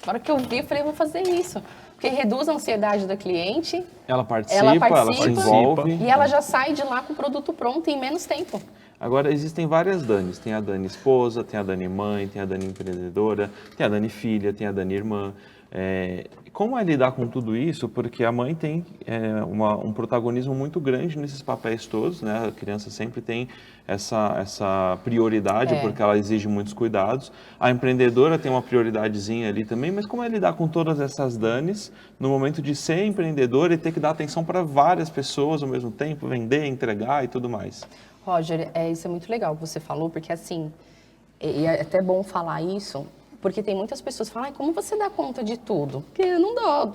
hora que eu vi, eu falei, eu vou fazer isso. Porque reduz a ansiedade da cliente. Ela participa, ela se envolve. E ela já sai de lá com o produto pronto em menos tempo. Agora, existem várias Danis. Tem a Dani esposa, tem a Dani mãe, tem a Dani empreendedora, tem a Dani filha, tem a Dani irmã. Como é lidar com tudo isso? Porque a mãe tem um protagonismo muito grande nesses papéis todos, né? A criança sempre tem essa prioridade, porque ela exige muitos cuidados. A empreendedora tem uma prioridadezinha ali também, mas como é lidar com todas essas Danis no momento de ser empreendedora e ter que dar atenção para várias pessoas ao mesmo tempo, vender, entregar e tudo mais? Roger, isso é muito legal o que você falou, porque assim, é até bom falar isso, porque tem muitas pessoas que falam, como você dá conta de tudo? Porque eu não dou.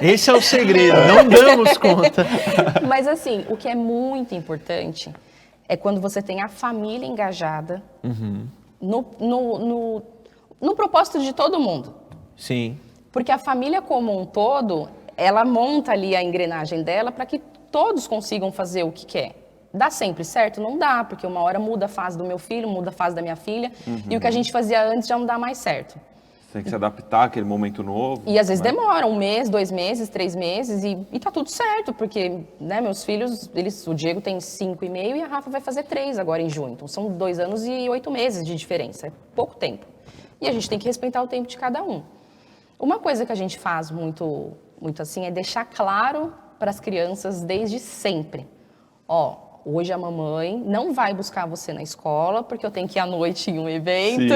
Esse é o segredo, não damos conta. Mas assim, o que é muito importante é quando você tem a família engajada no propósito de todo mundo. Sim. Porque a família como um todo, ela monta ali a engrenagem dela para que todos consigam fazer o que quer. Dá sempre certo? Não dá, porque uma hora muda a fase do meu filho, muda a fase da minha filha, e o que a gente fazia antes já não dá mais certo. Tem que se adaptar àquele momento novo. E às vezes né? demora 1 mês, 2 meses, 3 meses, e tá tudo certo, porque, né, meus filhos, o Diego tem 5,5 e a Rafa vai fazer 3 agora em junho. Então são 2 anos e 8 meses de diferença, é pouco tempo. E a gente tem que respeitar o tempo de cada um. Uma coisa que a gente faz muito assim é deixar claro para as crianças desde sempre. Ó, hoje a mamãe não vai buscar você na escola porque eu tenho que ir à noite em um evento,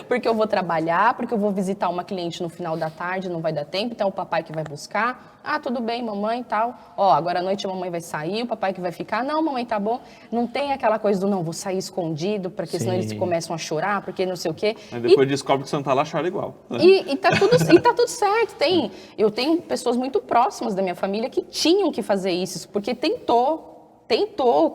porque eu vou trabalhar, porque eu vou visitar uma cliente no final da tarde, não vai dar tempo, então é o papai que vai buscar. Ah, tudo bem, mamãe e tal. Ó, agora à noite a mamãe vai sair, o papai que vai ficar. Não, mamãe, tá bom. Não tem aquela coisa do não, vou sair escondido, porque senão eles começam a chorar, porque não sei o quê. Mas depois descobre que você não tá lá, chora igual. Né? E tá tudo certo. Eu tenho pessoas muito próximas da minha família que tinham que fazer isso, porque tentou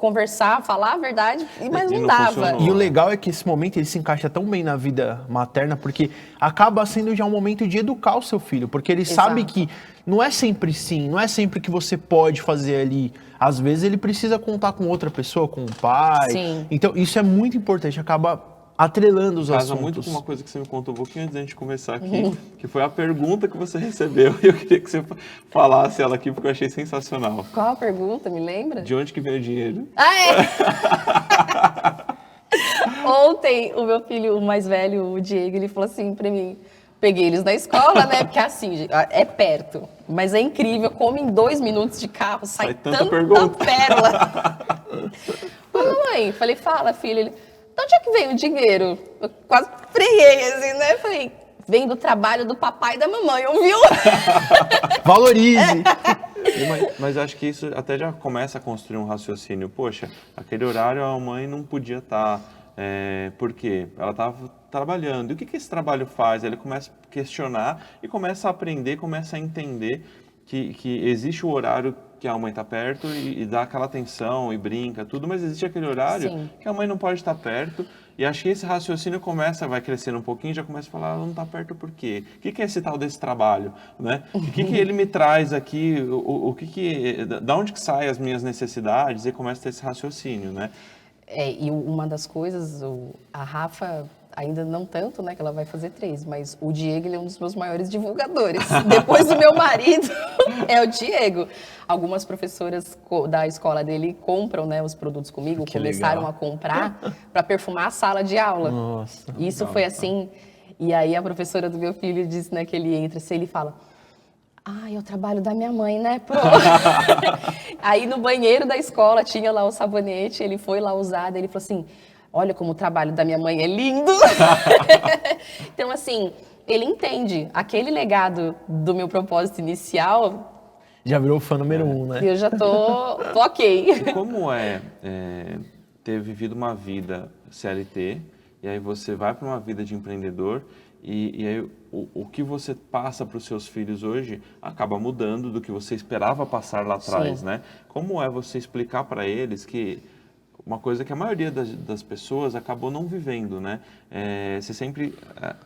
conversar, falar a verdade, mas não dava. Funcionou. E o legal é que esse momento ele se encaixa tão bem na vida materna, porque acaba sendo já um momento de educar o seu filho, porque ele sabe que não é sempre sim, não é sempre que você pode fazer ali. Às vezes ele precisa contar com outra pessoa, com o pai. Sim. Então isso é muito importante, acaba atrelando os Casa assuntos. muito com uma coisa que você me contou um pouquinho antes da gente começar aqui, que foi a pergunta que você recebeu. E eu queria que você falasse ela aqui, porque eu achei sensacional. Qual a pergunta? Me lembra? De onde que vem o dinheiro? Ontem, o meu filho, o mais velho, o Diego, ele falou assim pra mim, peguei eles na escola, né, porque assim, é perto, mas é incrível como em 2 minutos de carro sai tanta pérola. Mamãe, falei, fala, filho. Ele, de onde é que vem o dinheiro? Eu quase freguei, assim, né, falei, vem do trabalho do papai e da mamãe, ouviu? Valorize! Mas acho que isso até já começa a construir um raciocínio. Poxa, aquele horário a mãe não podia estar. Por quê? Ela estava trabalhando. E o que esse trabalho faz? Ele começa a questionar e começa a aprender, começa a entender que existe o horário que a mãe está perto e dá aquela atenção e brinca, tudo, mas existe aquele horário Sim. que a mãe não pode estar perto. E acho que esse raciocínio vai crescendo um pouquinho, já começa a falar, ela não está perto por quê? O que é esse tal desse trabalho? Né? O que ele me traz aqui? Da onde que saem as minhas necessidades? E começa a ter esse raciocínio, né? E uma das coisas, a Rafa, ainda não tanto, né, que ela vai fazer 3, mas o Diego, ele é um dos meus maiores divulgadores. Depois do meu marido, é o Diego. Algumas professoras da escola dele compram, né, os produtos comigo, começaram legal. a comprar para perfumar a sala de aula. Nossa. Isso foi assim. E aí a professora do meu filho disse, né, que ele entra assim, ele fala... é o trabalho da minha mãe, né, Pro? Aí no banheiro da escola tinha lá o sabonete, ele foi lá usar, ele falou assim, olha como o trabalho da minha mãe é lindo. Então, assim, ele entende aquele legado do meu propósito inicial. Já virou fã número 1, né? Eu já tô ok. E como ter vivido uma vida CLT, e aí você vai para uma vida de empreendedor, e aí o que você passa para os seus filhos hoje acaba mudando do que você esperava passar lá atrás, Sim. né? Como é você explicar para eles que uma coisa que a maioria das pessoas acabou não vivendo, né? Você sempre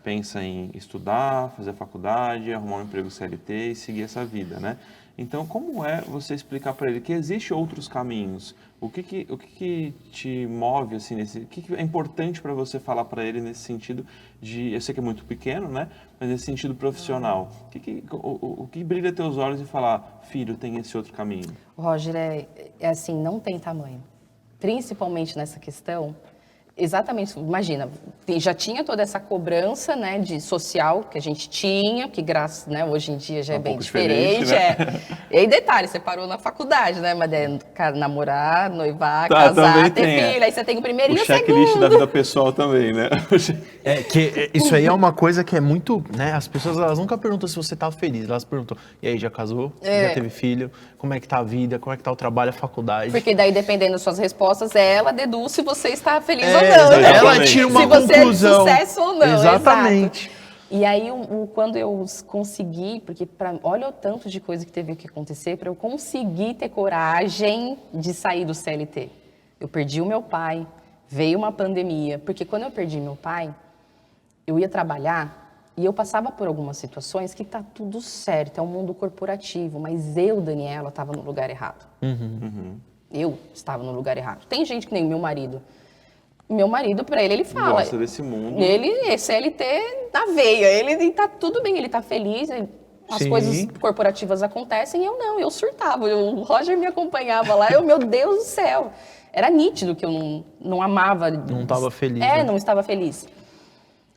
pensa em estudar, fazer faculdade, arrumar um emprego CLT e seguir essa vida, né? Então, como é você explicar para ele que existem outros caminhos? O que te move, assim, o que é importante para você falar para ele nesse sentido de... Eu sei que é muito pequeno, né? Mas nesse sentido profissional. O que brilha teus olhos e falar, filho, tem esse outro caminho? Roger, é assim, não tem tamanho. Principalmente nessa questão, exatamente, imagina, já tinha toda essa cobrança, né, de social que a gente tinha, que né, hoje em dia já é bem diferente. Né? E aí, detalhe, você parou na faculdade, né, mas namorar, noivar, casar, ter filho, aí você tem o primeiro e o segundo. O checklist da vida pessoal também, né? Isso aí é uma coisa que é muito, né, as pessoas elas nunca perguntam se você tá feliz, elas perguntam, e aí, já casou? Já teve filho? Como é que tá a vida? Como é que tá o trabalho, a faculdade? Porque daí, dependendo das suas respostas, ela deduz se você está feliz ou não. Ela tira uma conclusão. Se você é sucesso ou não. Exatamente. Exato. E aí, quando eu consegui, porque olha o tanto de coisa que teve que acontecer para eu conseguir ter coragem de sair do CLT. Eu perdi o meu pai, veio uma pandemia, porque quando eu perdi meu pai, eu ia trabalhar e eu passava por algumas situações que tá tudo certo, é um mundo corporativo, mas eu, Daniela, estava no lugar errado. Eu estava no lugar errado. Tem gente que nem o meu marido. Meu marido, para ele fala. Gosta desse mundo. Ele é CLT na veia. Ele tá tudo bem, ele tá feliz. As Sim. coisas corporativas acontecem, eu não, eu surtava. O Roger me acompanhava lá, meu Deus do céu. Era nítido que eu não amava. Não estava feliz. É, né? não estava feliz.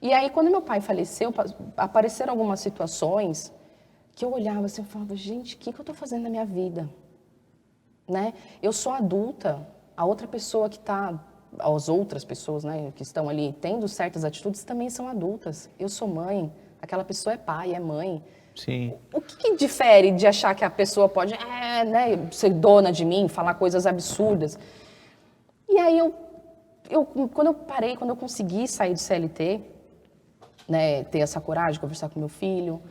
E aí, quando meu pai faleceu, apareceram algumas situações que eu olhava assim, eu falava, gente, o que eu tô fazendo na minha vida? Né? Eu sou adulta, a outra pessoa que está, as outras pessoas, né, que estão ali tendo certas atitudes também são adultas. Eu sou mãe, aquela pessoa é pai, é mãe. Sim. O que difere de achar que a pessoa pode né, ser dona de mim, falar coisas absurdas? E aí, quando eu parei, quando eu consegui sair do CLT, né, ter essa coragem de conversar com meu filho,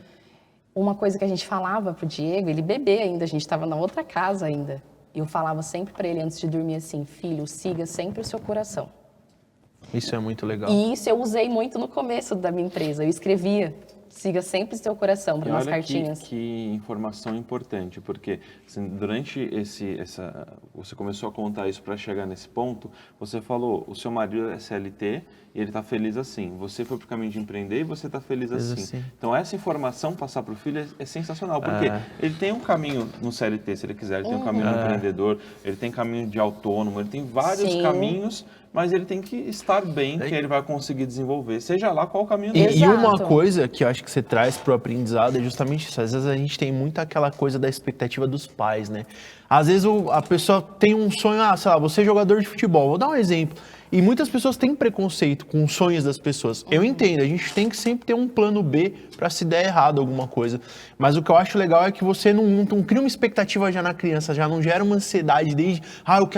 uma coisa que a gente falava pro Diego, ele bebê ainda, a gente estava na outra casa ainda. E eu falava sempre para ele antes de dormir assim, filho, siga sempre o seu coração. Isso é muito legal. E isso eu usei muito no começo da minha empresa. Eu escrevia, siga sempre o seu coração, para umas cartinhas. Que informação importante, porque assim, durante você começou a contar isso para chegar nesse ponto, você falou, o seu marido é CLT e ele está feliz assim. Você foi para o caminho de empreender e você está feliz assim. Então essa informação passar para o filho é sensacional, porque ele tem um caminho no CLT, se ele quiser, ele tem um caminho no empreendedor, ele tem caminho de autônomo, ele tem vários caminhos, mas ele tem que estar bem, que ele vai conseguir desenvolver, seja lá qual o caminho dele. E uma coisa que eu acho que você traz pro aprendizado é justamente isso. Às vezes a gente tem muito aquela coisa da expectativa dos pais, né? Às vezes a pessoa tem um sonho, sei lá, você é jogador de futebol, vou dar um exemplo. E muitas pessoas têm preconceito com os sonhos das pessoas. Eu entendo, a gente tem que sempre ter um plano B para se der errado alguma coisa. Mas o que eu acho legal é que você não cria uma expectativa já na criança, já não gera uma ansiedade desde,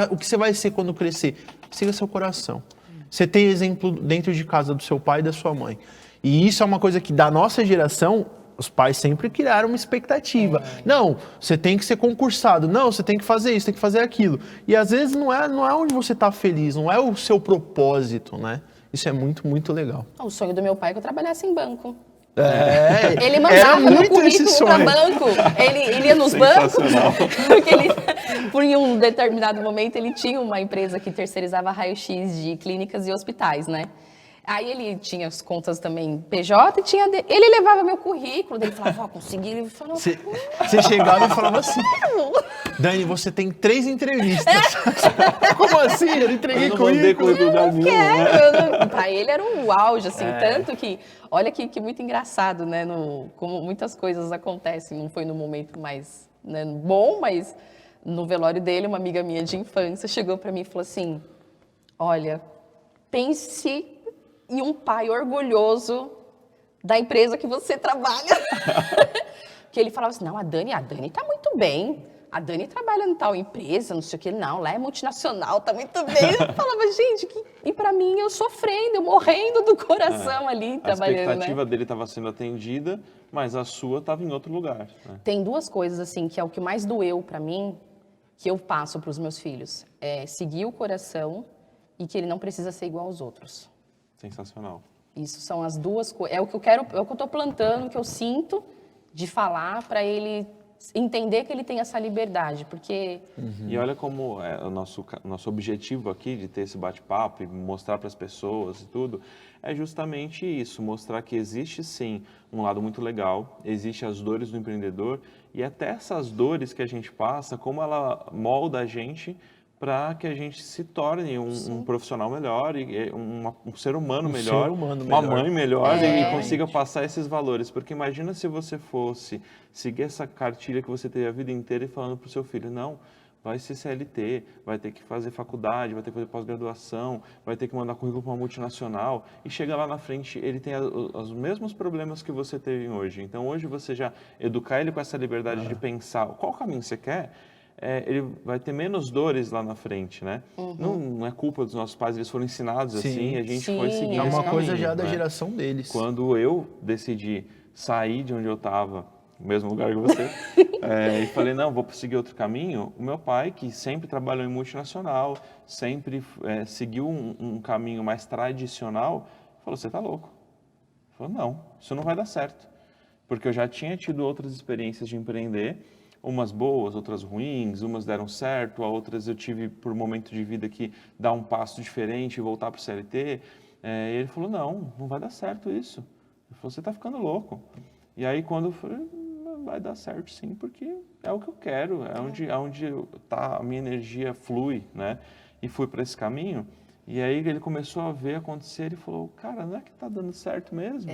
o que você vai ser quando crescer? Siga seu coração. Você tem exemplo dentro de casa do seu pai e da sua mãe. E isso é uma coisa que da nossa geração, os pais sempre criaram uma expectativa. Não, você tem que ser concursado. Não, você tem que fazer isso, tem que fazer aquilo. E às vezes não é onde você está feliz, não é o seu propósito, né? Isso é muito, muito legal. O sonho do meu pai é que eu trabalhasse em banco. Ele Era mandava meu muito esse currículo para sonho. banco. Ele ia nos bancos. Porque por um determinado momento, ele tinha uma empresa que terceirizava raio-x de clínicas e hospitais, né? Aí ele tinha as contas também PJ e tinha... Ele levava meu currículo, ele falava, consegui. Ele falava, Você chegava e falava assim, Dani, você tem 3 entrevistas. Como assim? Eu não entreguei currículo. Para ele era um auge, assim, tanto que... Olha que muito engraçado, né? Como muitas coisas acontecem, não foi no momento mais bom, mas no velório dele, uma amiga minha de infância chegou para mim e falou assim, olha, pense em um pai orgulhoso da empresa que você trabalha. Que ele falava assim, não, a Dani tá muito bem. A Dani trabalha em tal empresa, não sei o que, não, lá é multinacional, tá muito bem. Eu falava, gente, e pra mim, eu sofrendo, eu morrendo do coração ali, trabalhando, né? A expectativa dele estava sendo atendida, mas a sua estava em outro lugar. Né? Tem 2 coisas, assim, que é o que mais doeu pra mim, que eu passo pros meus filhos. É seguir o coração e que ele não precisa ser igual aos outros. Sensacional. Isso são as 2 coisas. É o que eu quero, é o que eu tô plantando, que eu sinto de falar pra ele entender que ele tem essa liberdade, porque... E olha como é o nosso objetivo aqui de ter esse bate-papo e mostrar para as pessoas e tudo, é justamente isso, mostrar que existe sim um lado muito legal, existe as dores do empreendedor e até essas dores que a gente passa, como ela molda a gente para que a gente se torne um profissional melhor, e um ser humano melhor, uma mãe melhor e consiga passar esses valores. Porque imagina se você fosse seguir essa cartilha que você teve a vida inteira e falando para o seu filho, não, vai ser CLT, vai ter que fazer faculdade, vai ter que fazer pós-graduação, vai ter que mandar currículo para uma multinacional, e chega lá na frente, ele tem os mesmos problemas que você teve hoje. Então hoje você já educar ele com essa liberdade de pensar qual caminho você quer, ele vai ter menos dores lá na frente, né? Não é culpa dos nossos pais, eles foram ensinados assim, a gente foi seguindo É esse uma coisa caminho, já da né? geração deles. Quando eu decidi sair de onde eu estava, no mesmo lugar que você, e falei, não, vou seguir outro caminho, o meu pai, que sempre trabalhou em multinacional, sempre seguiu um caminho mais tradicional, falou, você tá louco. Falou, não, isso não vai dar certo. Porque eu já tinha tido outras experiências de empreender, umas boas, outras ruins, umas deram certo, outras eu tive por um momento de vida que dar um passo diferente e voltar para o CLT. E ele falou, não vai dar certo isso. Ele falou, você está ficando louco. E aí quando eu falei, vai dar certo sim, porque é o que eu quero, é onde tá, a minha energia flui, né? E fui para esse caminho. E aí ele começou a ver acontecer e falou, cara, não é que tá dando certo mesmo?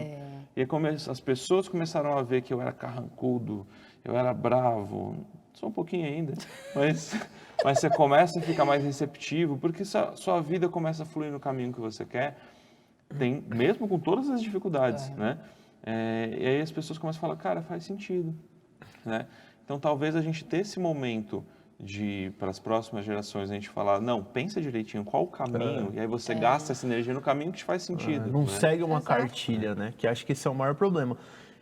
E aí as pessoas começaram a ver que eu era carrancudo, eu era bravo, sou um pouquinho ainda, mas você começa a ficar mais receptivo, porque sua vida começa a fluir no caminho que você quer, mesmo com todas as dificuldades, né? E aí as pessoas começam a falar, cara, faz sentido, né? Então talvez a gente ter esse momento para as próximas gerações, a gente falar, não, pensa direitinho qual o caminho, e aí você gasta essa energia no caminho que te faz sentido. Não né? segue uma cartilha, né? Que acho que esse é o maior problema.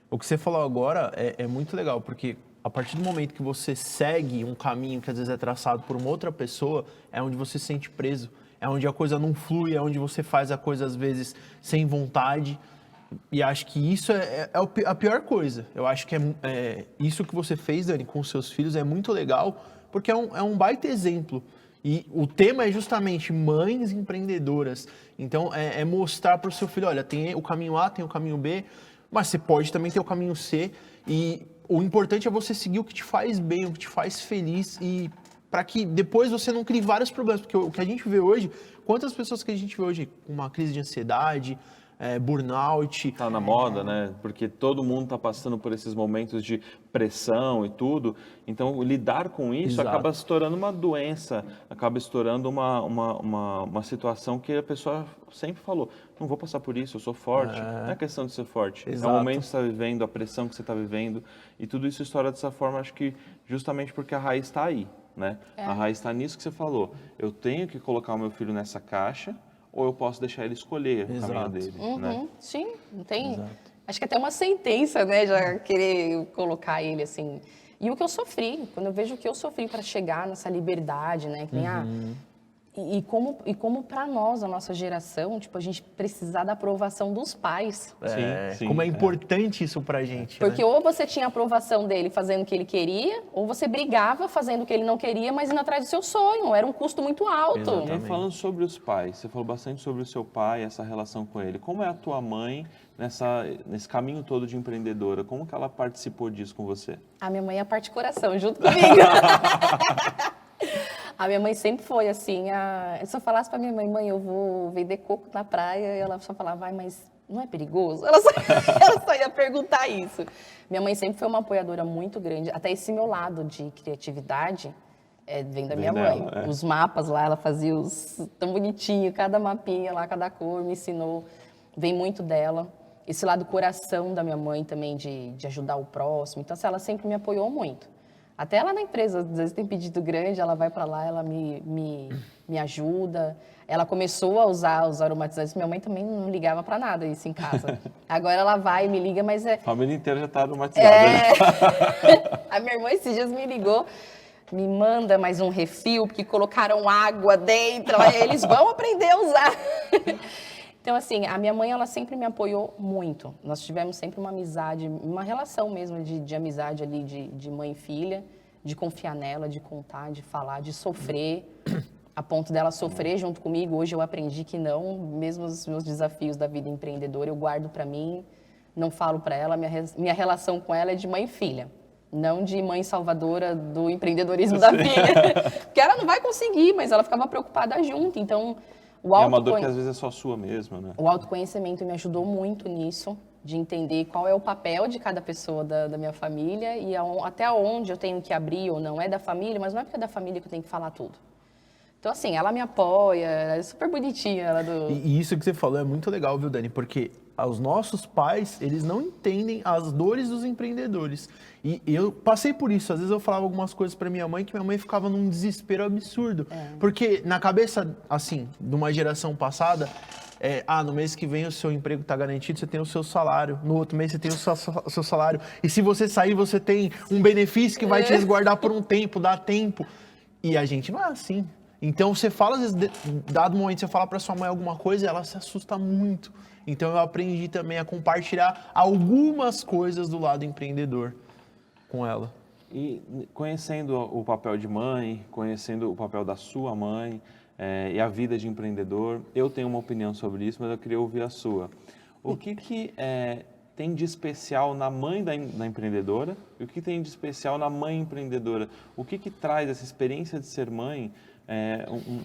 O que você falou agora é muito legal, porque a partir do momento que você segue um caminho que às vezes é traçado por uma outra pessoa, é onde você se sente preso, é onde a coisa não flui, é onde você faz a coisa às vezes sem vontade. E acho que isso é a pior coisa. Eu acho que isso que você fez, Dani, com os seus filhos é muito legal, porque é um baita exemplo. E o tema é justamente mães empreendedoras. Então, é mostrar para o seu filho, olha, tem o caminho A, tem o caminho B, mas você pode também ter o caminho C. E o importante é você seguir o que te faz bem, o que te faz feliz, e para que depois você não crie vários problemas. Porque o que a gente vê hoje, quantas pessoas que a gente vê hoje com uma crise de ansiedade, burnout. Tá na moda, né? Porque todo mundo tá passando por esses momentos de pressão e tudo. Então, lidar com isso Exato. acaba se tornando uma doença, acaba se tornando uma situação que a pessoa sempre falou, não vou passar por isso, eu sou forte. Não é questão de ser forte. Exato. É o momento que você está vivendo, a pressão que você está vivendo. E tudo isso estoura dessa forma, acho que justamente porque a raiz está aí, né? A raiz está nisso que você falou. Eu tenho que colocar o meu filho nessa caixa, ou eu posso deixar ele escolher o caminho dele, né? Sim, não tem... Acho que até uma sentença, né, já querer colocar ele assim... E o que eu sofri, quando eu vejo o que eu sofri para chegar nessa liberdade, né, que nem E como para nós, a nossa geração, tipo, a gente precisar da aprovação dos pais. Sim, Como é importante isso pra gente, Porque né? ou você tinha a aprovação dele fazendo o que ele queria, ou você brigava fazendo o que ele não queria, mas indo atrás do seu sonho. Era um custo muito alto. E aí, falando sobre os pais, você falou bastante sobre o seu pai, essa relação com ele. Como é a tua mãe nesse caminho todo de empreendedora? Como que ela participou disso com você? A minha mãe é a parte coração, junto comigo. A minha mãe sempre foi assim, se eu falasse pra minha mãe, eu vou vender coco na praia, e ela só falava, vai, mas não é perigoso? Ela só ia perguntar isso. Minha mãe sempre foi uma apoiadora muito grande, até esse meu lado de criatividade vem da minha mãe. Os mapas lá, ela fazia tão bonitinho, cada mapinha lá, cada cor, me ensinou, vem muito dela. Esse lado coração da minha mãe também, de ajudar o próximo, então assim, ela sempre me apoiou muito. Até lá na empresa, às vezes tem pedido grande, ela vai para lá, ela me ajuda. Ela começou a usar os aromatizantes, minha mãe também não ligava para nada isso em casa. Agora ela vai e me liga, mas A família inteira já está aromatizada. Né? A minha irmã esses dias me ligou, me manda mais um refil, porque colocaram água dentro, eles vão aprender a usar. Então, assim, a minha mãe, ela sempre me apoiou muito. Nós tivemos sempre uma amizade, uma relação mesmo de amizade ali, de mãe e filha, de confiar nela, de contar, de falar, de sofrer, a ponto dela sofrer junto comigo. Hoje eu aprendi que não, mesmo os meus desafios da vida empreendedora, eu guardo para mim, não falo para ela. Minha relação com ela é de mãe e filha, não de mãe salvadora do empreendedorismo da filha. Porque ela não vai conseguir, mas ela ficava preocupada junto, então... É uma dor que às vezes é só sua mesmo, né? O autoconhecimento me ajudou muito nisso, de entender qual é o papel de cada pessoa da minha família e até onde eu tenho que abrir ou não. É da família, mas não é porque é da família que eu tenho que falar tudo. Então, assim, ela me apoia, é super bonitinha. E isso que você falou é muito legal, viu, Dani? Porque os nossos pais, eles não entendem as dores dos empreendedores. E eu passei por isso. Às vezes eu falava algumas coisas pra minha mãe que minha mãe ficava num desespero absurdo. Porque na cabeça, assim, de uma geração passada, no mês que vem o seu emprego tá garantido, você tem o seu salário. No outro mês você tem o seu salário. E se você sair, você tem um benefício que vai te resguardar por um tempo, dá tempo. E a gente não é assim. Então você fala, às vezes, dado momento, você fala pra sua mãe alguma coisa e ela se assusta muito. Então eu aprendi também a compartilhar algumas coisas do lado empreendedor com ela. E conhecendo o papel de mãe, conhecendo o papel da sua mãe e a vida de empreendedor, eu tenho uma opinião sobre isso, mas eu queria ouvir a sua. O que tem de especial na mãe da empreendedora e o que tem de especial na mãe empreendedora? O que traz essa experiência de ser mãe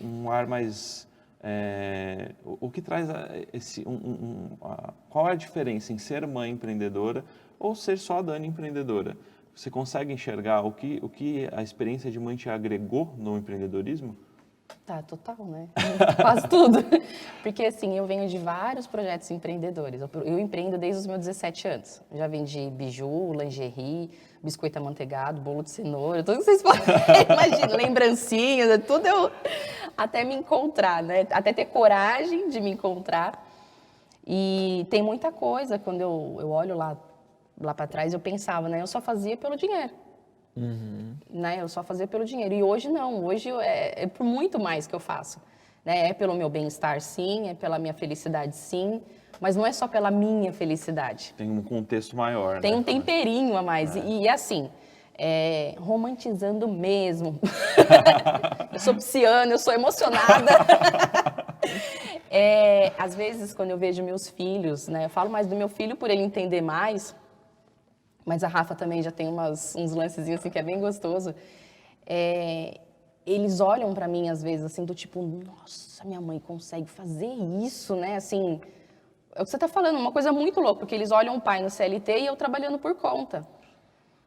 um ar mais... o que traz qual é a diferença em ser mãe empreendedora ou ser só a Dani empreendedora? Você consegue enxergar o que a experiência de mãe te agregou no empreendedorismo? Tá, total, né? Quase tudo. Porque, assim, eu venho de vários projetos empreendedores. Eu empreendo desde os meus 17 anos. Já vendi biju, lingerie, biscoito amanteigado, bolo de cenoura, tudo que vocês podem imaginar, lembrancinhas, tudo eu... Até me encontrar, né? Até ter coragem de me encontrar. E tem muita coisa, quando eu olho lá para trás, eu pensava, né? Eu só fazia pelo dinheiro. Né? Eu só fazia pelo dinheiro. E hoje não, hoje é por muito mais que eu faço. Né? É pelo meu bem-estar, sim, é pela minha felicidade, sim, mas não é só pela minha felicidade. Tem um contexto maior, Tem né? um temperinho a mais. E assim, romantizando mesmo. Eu sou pisciana, eu sou emocionada. Às vezes, quando eu vejo meus filhos, né? Eu falo mais do meu filho por ele entender mais. Mas a Rafa também já tem uns lancezinhos assim que é bem gostoso. Eles olham para mim às vezes assim do tipo, nossa, minha mãe consegue fazer isso, né? Assim, é o que você está falando, uma coisa muito louca, porque eles olham o pai no CLT e eu trabalhando por conta.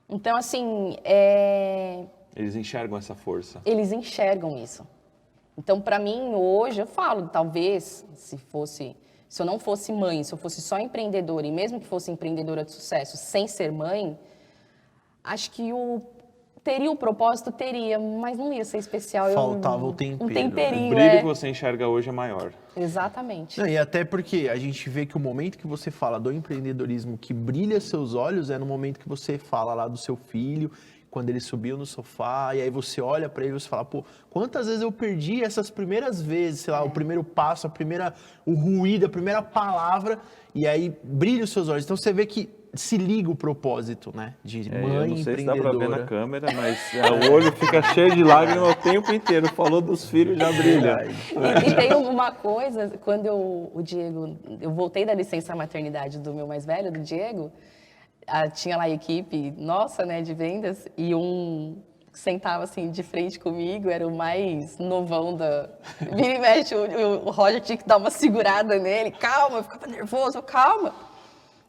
Então, assim, Eles enxergam essa força. Eles enxergam isso. Então, para mim, hoje, eu falo, talvez, se eu não fosse mãe, se eu fosse só empreendedora, e mesmo que fosse empreendedora de sucesso, sem ser mãe, acho que teria o propósito, teria, mas não ia ser especial. Faltava o tempero. Um temperinho, O brilho que você enxerga hoje é maior. Exatamente. Não, e até porque a gente vê que o momento que você fala do empreendedorismo que brilha seus olhos é no momento que você fala lá do seu filho, quando ele subiu no sofá, e aí você olha para ele e você fala, pô, quantas vezes eu perdi essas primeiras vezes, sei lá, o primeiro passo, o ruído, a primeira palavra, e aí brilha os seus olhos. Então você vê que se liga o propósito, né, de mãe eu não sei se dá empreendedora. pra ver na câmera, mas o olho fica cheio de lágrimas o tempo inteiro. Falou dos filhos, já brilha. E tem uma coisa, quando o Diego, eu voltei da licença maternidade do meu mais velho, do Diego, tinha lá a equipe nossa, né, de vendas, e um sentava assim de frente comigo, era o mais novão da... Vira e mexe, o Roger tinha que dar uma segurada nele, calma, eu ficava nervoso, calma.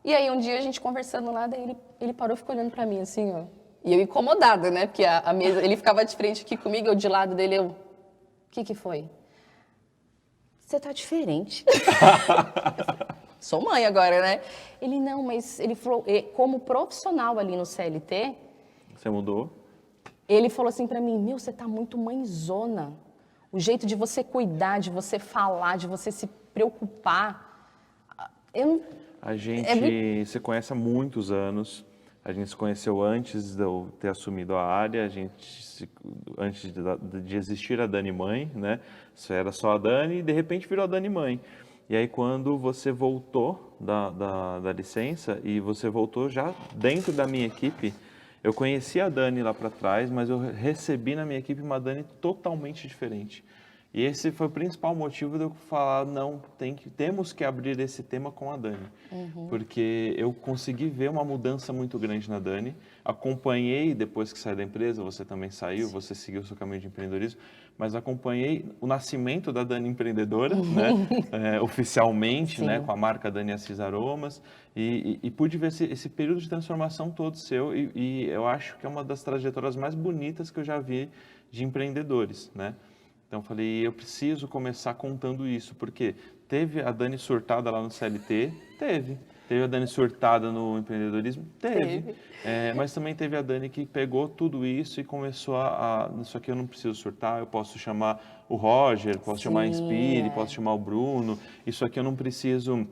E aí um dia a gente conversando lá, daí ele parou e ficou olhando pra mim assim, ó. E eu incomodada, né, porque a mesa, ele ficava de frente aqui comigo, eu de lado dele, o que foi? Você tá diferente. Sou mãe agora, né? Ele, não, mas ele falou, como profissional ali no CLT... Você mudou? Ele falou assim pra mim, você tá muito mãezona. O jeito de você cuidar, de você falar, de você se preocupar. A gente se conhece há muitos anos. A gente se conheceu antes de eu ter assumido a área, antes de existir a Dani mãe, né? Isso era só a Dani e de repente virou a Dani mãe. E aí quando você voltou da licença e você voltou já dentro da minha equipe, eu conheci a Dani lá para trás, mas eu recebi na minha equipe uma Dani totalmente diferente. E esse foi o principal motivo de eu falar, não, temos que abrir esse tema com a Dani. Porque eu consegui ver uma mudança muito grande na Dani. Acompanhei, depois que saí da empresa, você também saiu, você seguiu o seu caminho de empreendedorismo, mas acompanhei o nascimento da Dani empreendedora, né? Oficialmente, né? Com a marca Dani Assis Aromas, e pude ver esse período de transformação todo seu, e eu acho que é uma das trajetórias mais bonitas que eu já vi de empreendedores, né? Então, eu falei, eu preciso começar contando isso, porque teve a Dani surtada lá no CLT? Teve. Teve a Dani surtada no empreendedorismo? Teve. Mas também teve a Dani que pegou tudo isso e começou isso aqui eu não preciso surtar, eu posso chamar o Roger, posso chamar a Inspire, posso chamar o Bruno, isso aqui eu não preciso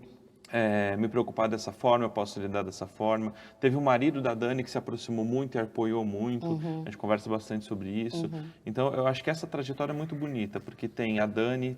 me preocupar dessa forma, eu posso lidar dessa forma. Teve o marido da Dani que se aproximou muito e apoiou muito, a gente conversa bastante sobre isso. Então, eu acho que essa trajetória é muito bonita, porque tem a Dani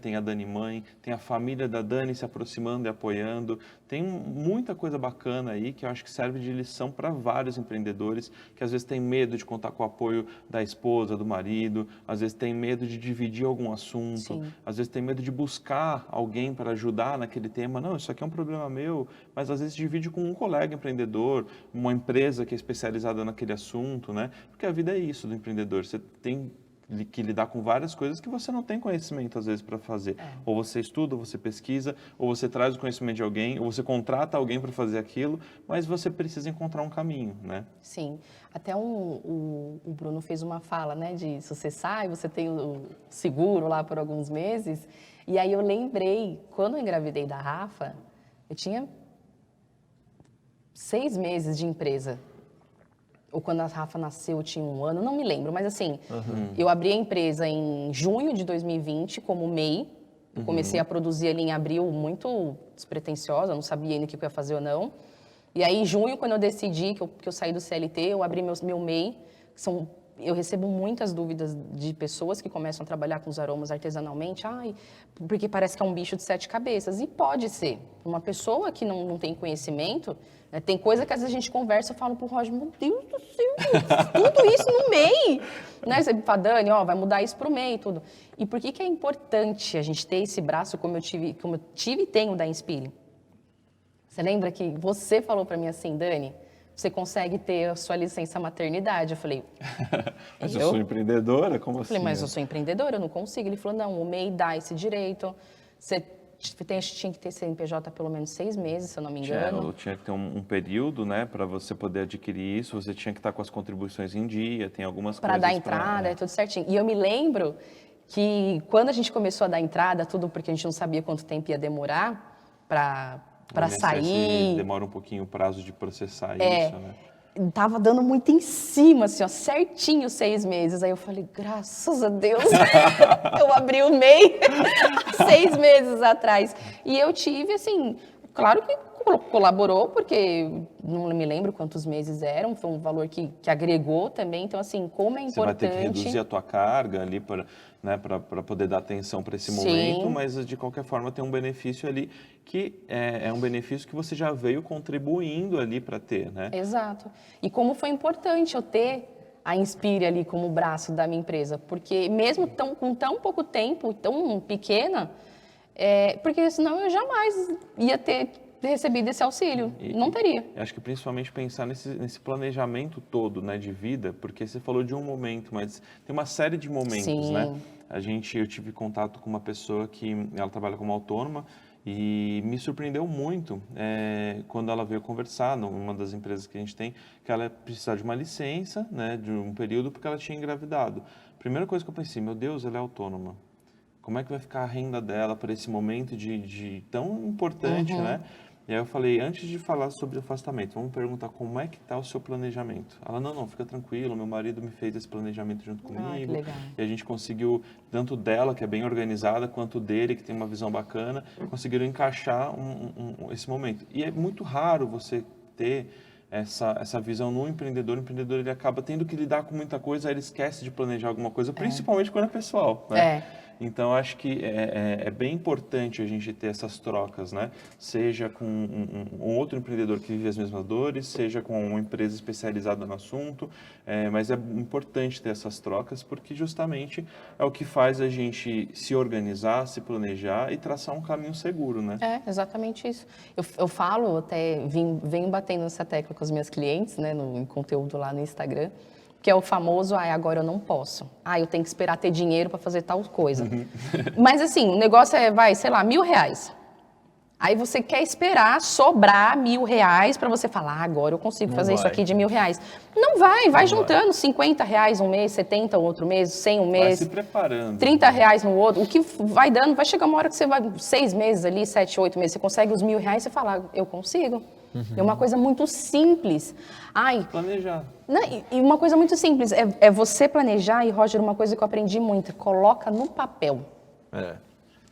mãe, tem a família da Dani se aproximando e apoiando, tem muita coisa bacana aí que eu acho que serve de lição para vários empreendedores que às vezes têm medo de contar com o apoio da esposa, do marido, às vezes tem medo de dividir algum assunto, Sim. às vezes tem medo de buscar alguém para ajudar naquele tema. Não, isso aqui é um problema meu, mas às vezes divide com um colega empreendedor, uma empresa que é especializada naquele assunto, né? Porque a vida é isso do empreendedor, você tem que lidar com várias coisas que você não tem conhecimento às vezes para fazer. Ou você estuda, ou você pesquisa, ou você traz o conhecimento de alguém, ou você contrata alguém para fazer aquilo, mas você precisa encontrar um caminho, né? Sim. Até o Bruno fez uma fala, né, de se você sai, você tem o seguro lá por alguns meses. E aí eu lembrei, quando eu engravidei da Rafa, eu tinha 6 meses de empresa. Ou quando a Rafa nasceu, eu tinha 1 ano, não me lembro. Mas assim, eu abri a empresa em junho de 2020 como MEI. Eu comecei a produzir ali em abril, muito despretensiosa, não sabia ainda o que eu ia fazer ou não. E aí, em junho, quando eu decidi que eu saí do CLT, eu abri meu MEI. Eu recebo muitas dúvidas de pessoas que começam a trabalhar com os aromas artesanalmente. Ai, porque parece que é um bicho de 7 cabeças. E pode ser. Uma pessoa que não tem conhecimento, né, tem coisa que às vezes a gente conversa, eu falo pro Roger, meu Deus do céu, tudo isso no MEI. Né? Você fala, Dani, ó, vai mudar isso pro MEI e tudo. E por que é importante a gente ter esse braço como eu tive e tenho da Inspire? Você lembra que você falou para mim assim, Dani, você consegue ter a sua licença maternidade? Eu falei... Mas eu sou empreendedora? Como assim? Eu falei, mas eu sou empreendedora, eu não consigo. Ele falou, não, o MEI dá esse direito, você tinha que ter CNPJ pelo menos 6 meses, se eu não me engano. Tinha que ter um período, né, para você poder adquirir isso, você tinha que estar com as contribuições em dia, tem algumas coisas... Para dar entrada, é tudo certinho. E eu me lembro que quando a gente começou a dar entrada, tudo porque a gente não sabia quanto tempo ia demorar para sair. Demora um pouquinho o prazo de processar isso, né? Tava dando muito em cima, assim, ó, certinho 6 meses. Aí eu falei, graças a Deus, eu abri o MEI 6 meses atrás. E eu tive, assim, claro que colaborou, porque não me lembro quantos meses eram, foi um valor que agregou também. Então, assim, como é importante... Você vai ter que reduzir a tua carga ali para poder dar atenção para esse momento, mas de qualquer forma tem um benefício ali que é um benefício que você já veio contribuindo ali para ter, né? Exato. E como foi importante eu ter a Inspire ali como braço da minha empresa, porque mesmo com tão pouco tempo, tão pequena, porque senão eu jamais ia ter recebido esse auxílio, não teria. Acho que principalmente pensar nesse planejamento todo, né, de vida, porque você falou de um momento, mas tem uma série de momentos, né? Eu tive contato com uma pessoa que ela trabalha como autônoma e me surpreendeu muito quando ela veio conversar numa das empresas que a gente tem, que ela precisava de uma licença, né, de um período porque ela tinha engravidado. Primeira coisa que eu pensei, meu Deus, ela é autônoma. Como é que vai ficar a renda dela para esse momento de tão importante, né? E aí eu falei, antes de falar sobre afastamento, vamos perguntar como é que está o seu planejamento. Ela, não, fica tranquilo, meu marido me fez esse planejamento junto comigo. Que legal. E a gente conseguiu, tanto dela, que é bem organizada, quanto dele, que tem uma visão bacana, conseguiram encaixar esse momento. E é muito raro você ter essa visão no empreendedor. O empreendedor, ele acaba tendo que lidar com muita coisa, aí ele esquece de planejar alguma coisa, principalmente quando é pessoal, né? Então, acho que é bem importante a gente ter essas trocas, né? Seja com um outro empreendedor que vive as mesmas dores, seja com uma empresa especializada no assunto, mas é importante ter essas trocas porque justamente é o que faz a gente se organizar, se planejar e traçar um caminho seguro, né? É, exatamente isso. Eu falo, até venho batendo nessa tecla com os meus clientes, né, no conteúdo lá no Instagram, que é o famoso, agora eu não posso. Eu tenho que esperar ter dinheiro para fazer tal coisa. Mas assim, o negócio sei lá, R$1.000. Aí você quer esperar sobrar R$1.000 para você falar, agora eu consigo fazer isso aqui de R$1.000. Não vai juntando R$50 um mês, 70 outro mês, 100 um mês. Vai se preparando. R$30 no outro. O que vai dando, vai chegar uma hora que você vai, 6 meses ali, 7, 8 meses, você consegue os R$1.000, você fala, eu consigo. É uma coisa muito simples. Planejar. E uma coisa muito simples, é você planejar, e Roger, uma coisa que eu aprendi muito, coloca no papel.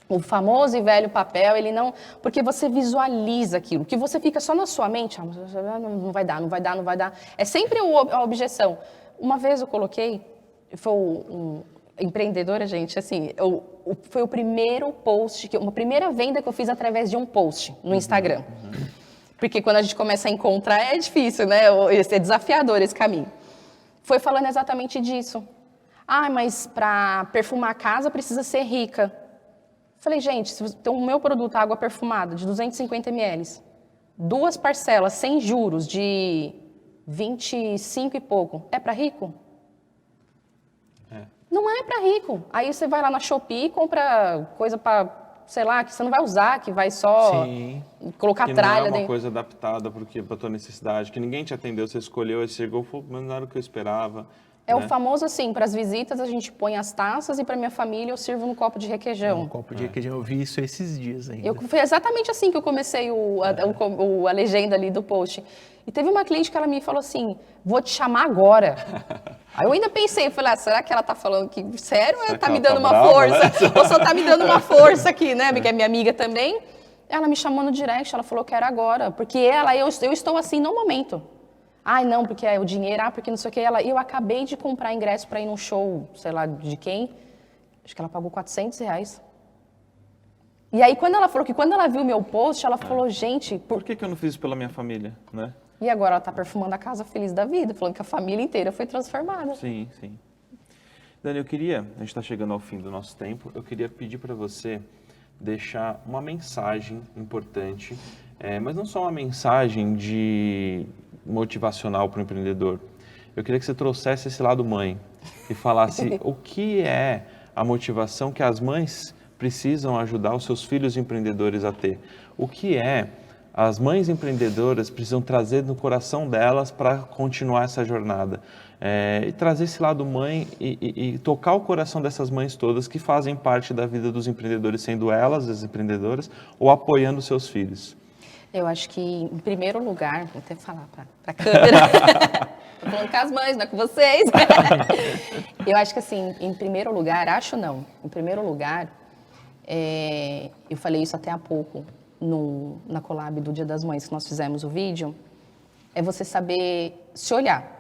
O famoso e velho papel, ele não... Porque você visualiza aquilo, que você fica só na sua mente, não vai dar, não vai dar, não vai dar. É sempre a objeção. Uma vez eu coloquei, foi empreendedora, gente, assim, foi o primeiro post, uma primeira venda que eu fiz através de um post no Instagram. Porque quando a gente começa a encontrar é difícil, né? É desafiador esse caminho. Foi falando exatamente disso. Ah, mas para perfumar a casa precisa ser rica. Falei, gente, então o meu produto, água perfumada, de 250 ml, 2 parcelas, sem juros, de 25 e pouco, é para rico? Não é para rico. Aí você vai lá na Shopee e compra coisa para, sei lá, que você não vai usar, que vai só colocar tralha dentro. Não é uma dentro. coisa adaptada para a tua necessidade, que ninguém te atendeu, você escolheu, aí chegou, mas não era o que eu esperava. É o famoso assim, para as visitas a gente põe as taças e para minha família eu sirvo no copo de requeijão. Um copo de requeijão, eu vi isso esses dias ainda. Foi exatamente assim que eu comecei a legenda ali do post. E teve uma cliente que ela me falou assim, vou te chamar agora. Aí eu ainda pensei, falei, será que ela tá falando que sério ou tá me dando uma força? Né? Ou só tá me dando uma força aqui, né? Porque é minha amiga também. Ela me chamou no direct, ela falou que era agora. Porque eu estou assim no momento. Ai, não, porque é o dinheiro, porque não sei o que. Eu acabei de comprar ingresso para ir num show, sei lá, de quem. Acho que ela pagou R$400. E aí, quando ela falou que quando ela viu o meu post, ela falou, gente... Por que eu não fiz isso pela minha família, né? E agora ela tá perfumando a casa feliz da vida, falando que a família inteira foi transformada. Sim, sim. Dani, a gente está chegando ao fim do nosso tempo, eu queria pedir para você deixar uma mensagem importante, mas não só uma mensagem motivacional para o empreendedor. Eu queria que você trouxesse esse lado mãe e falasse o que é a motivação que as mães precisam ajudar os seus filhos empreendedores a ter. O que as mães empreendedoras precisam trazer no coração delas para continuar essa jornada. E trazer esse lado mãe e tocar o coração dessas mães todas que fazem parte da vida dos empreendedores, sendo elas as empreendedoras ou apoiando seus filhos. Eu acho que, em primeiro lugar, vou até falar para a câmera, estou falando com as mães, não é com vocês. Eu acho que, assim, em primeiro lugar, em primeiro lugar, eu falei isso até há pouco, na collab do Dia das Mães, que nós fizemos o vídeo, é você saber se olhar.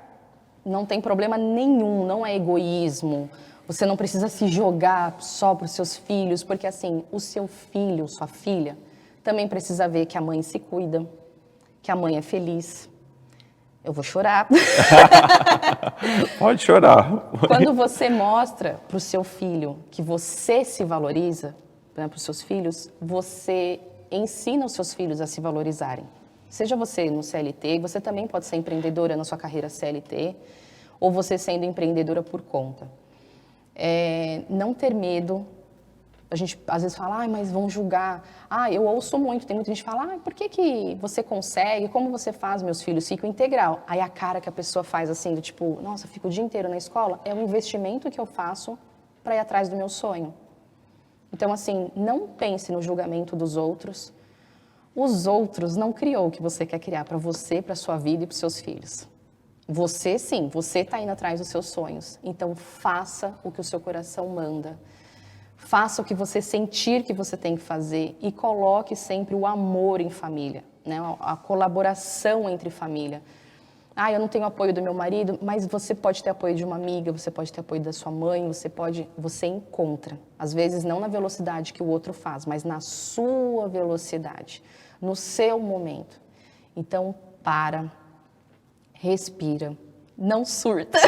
Não tem problema nenhum, não é egoísmo, você não precisa se jogar só para os seus filhos, porque, assim, o seu filho, sua filha, também precisa ver que a mãe se cuida, que a mãe é feliz. Eu vou chorar. Pode chorar. Quando você mostra para o seu filho que você se valoriza, né, para os seus filhos, você ensina os seus filhos a se valorizarem. Seja você no CLT, você também pode ser empreendedora na sua carreira CLT, ou você sendo empreendedora por conta. Não ter medo. A gente às vezes fala, mas vão julgar. Eu ouço muito, tem muita gente que fala, por que você consegue? Como você faz? Meus filhos ficam integral. Aí a cara que a pessoa faz assim, do tipo, nossa, fico o dia inteiro na escola, é um investimento que eu faço para ir atrás do meu sonho. Então, assim, não pense no julgamento dos outros. Os outros não criou o que você quer criar para você, para sua vida e para os seus filhos. Você, sim, você está indo atrás dos seus sonhos. Então, faça o que o seu coração manda. Faça o que você sentir que você tem que fazer e coloque sempre o amor em família, né? A colaboração entre família. Eu não tenho apoio do meu marido, mas você pode ter apoio de uma amiga, você pode ter apoio da sua mãe, você encontra. Às vezes não na velocidade que o outro faz, mas na sua velocidade, no seu momento. Então, respira, não surta.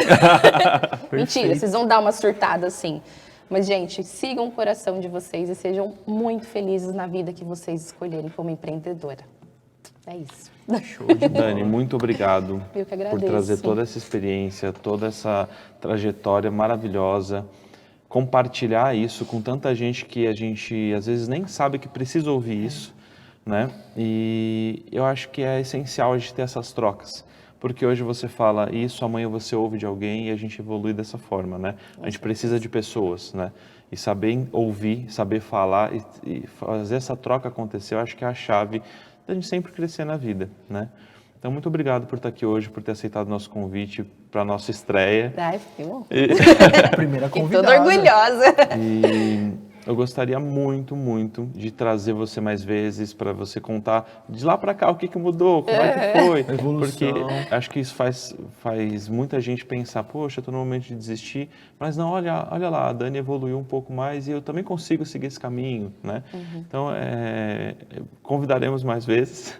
Mentira, vocês vão dar uma surtada assim. Mas, gente, sigam o coração de vocês e sejam muito felizes na vida que vocês escolherem como empreendedora. É isso. Show de bola. Dani, muito obrigado Eu que agradeço. por trazer toda essa experiência, toda essa trajetória maravilhosa. Compartilhar isso com tanta gente que a gente, às vezes, nem sabe que precisa ouvir isso, né? E eu acho que é essencial a gente ter essas trocas. Porque hoje você fala isso, amanhã você ouve de alguém e a gente evolui dessa forma, né? A gente precisa de pessoas, né? E saber ouvir, saber falar e fazer essa troca acontecer, eu acho que é a chave da gente sempre crescer na vida, né? Então, muito obrigado por estar aqui hoje, por ter aceitado o nosso convite para a nossa estreia. Fiquei bom. Primeira convidada. Toda orgulhosa. E eu gostaria muito, muito de trazer você mais vezes para você contar de lá para cá o que mudou, como é que foi. Evolução. Porque acho que isso faz muita gente pensar, poxa, eu estou no momento de desistir, mas não, olha lá, a Dani evoluiu um pouco mais e eu também consigo seguir esse caminho, né? Então, convidaremos mais vezes.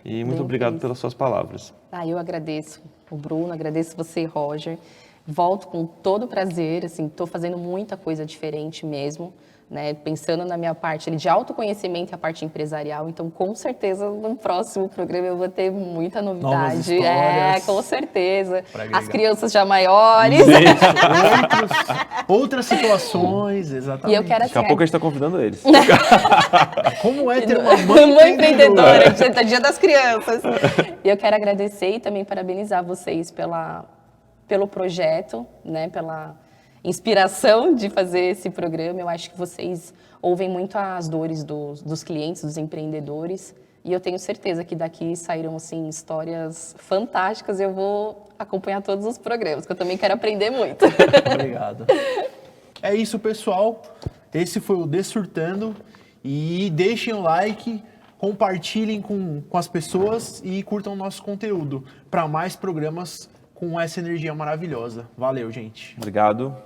E muito obrigado pelas suas palavras. Eu agradeço o Bruno, agradeço você, Roger. Volto com todo prazer, assim, estou fazendo muita coisa diferente mesmo, né? Pensando na minha parte ali, de autoconhecimento e a parte empresarial. Então, com certeza, no próximo programa eu vou ter muita novidade. Novas histórias. Com certeza. Pra agregar. As crianças já maiores. Outras situações, exatamente. E eu quero, Daqui a pouco a gente está convidando eles. Como é ter uma mãe Mãe empreendedora, Dia das Crianças. E eu quero agradecer e também parabenizar vocês pelo projeto, né, pela inspiração de fazer esse programa. Eu acho que vocês ouvem muito as dores dos clientes, dos empreendedores, e eu tenho certeza que daqui saíram assim, histórias fantásticas. Eu vou acompanhar todos os programas, que eu também quero aprender muito. Obrigado. É isso, pessoal. Esse foi o Dessurtando. E deixem o like, compartilhem com as pessoas e curtam o nosso conteúdo para mais programas com essa energia maravilhosa. Valeu, gente. Obrigado.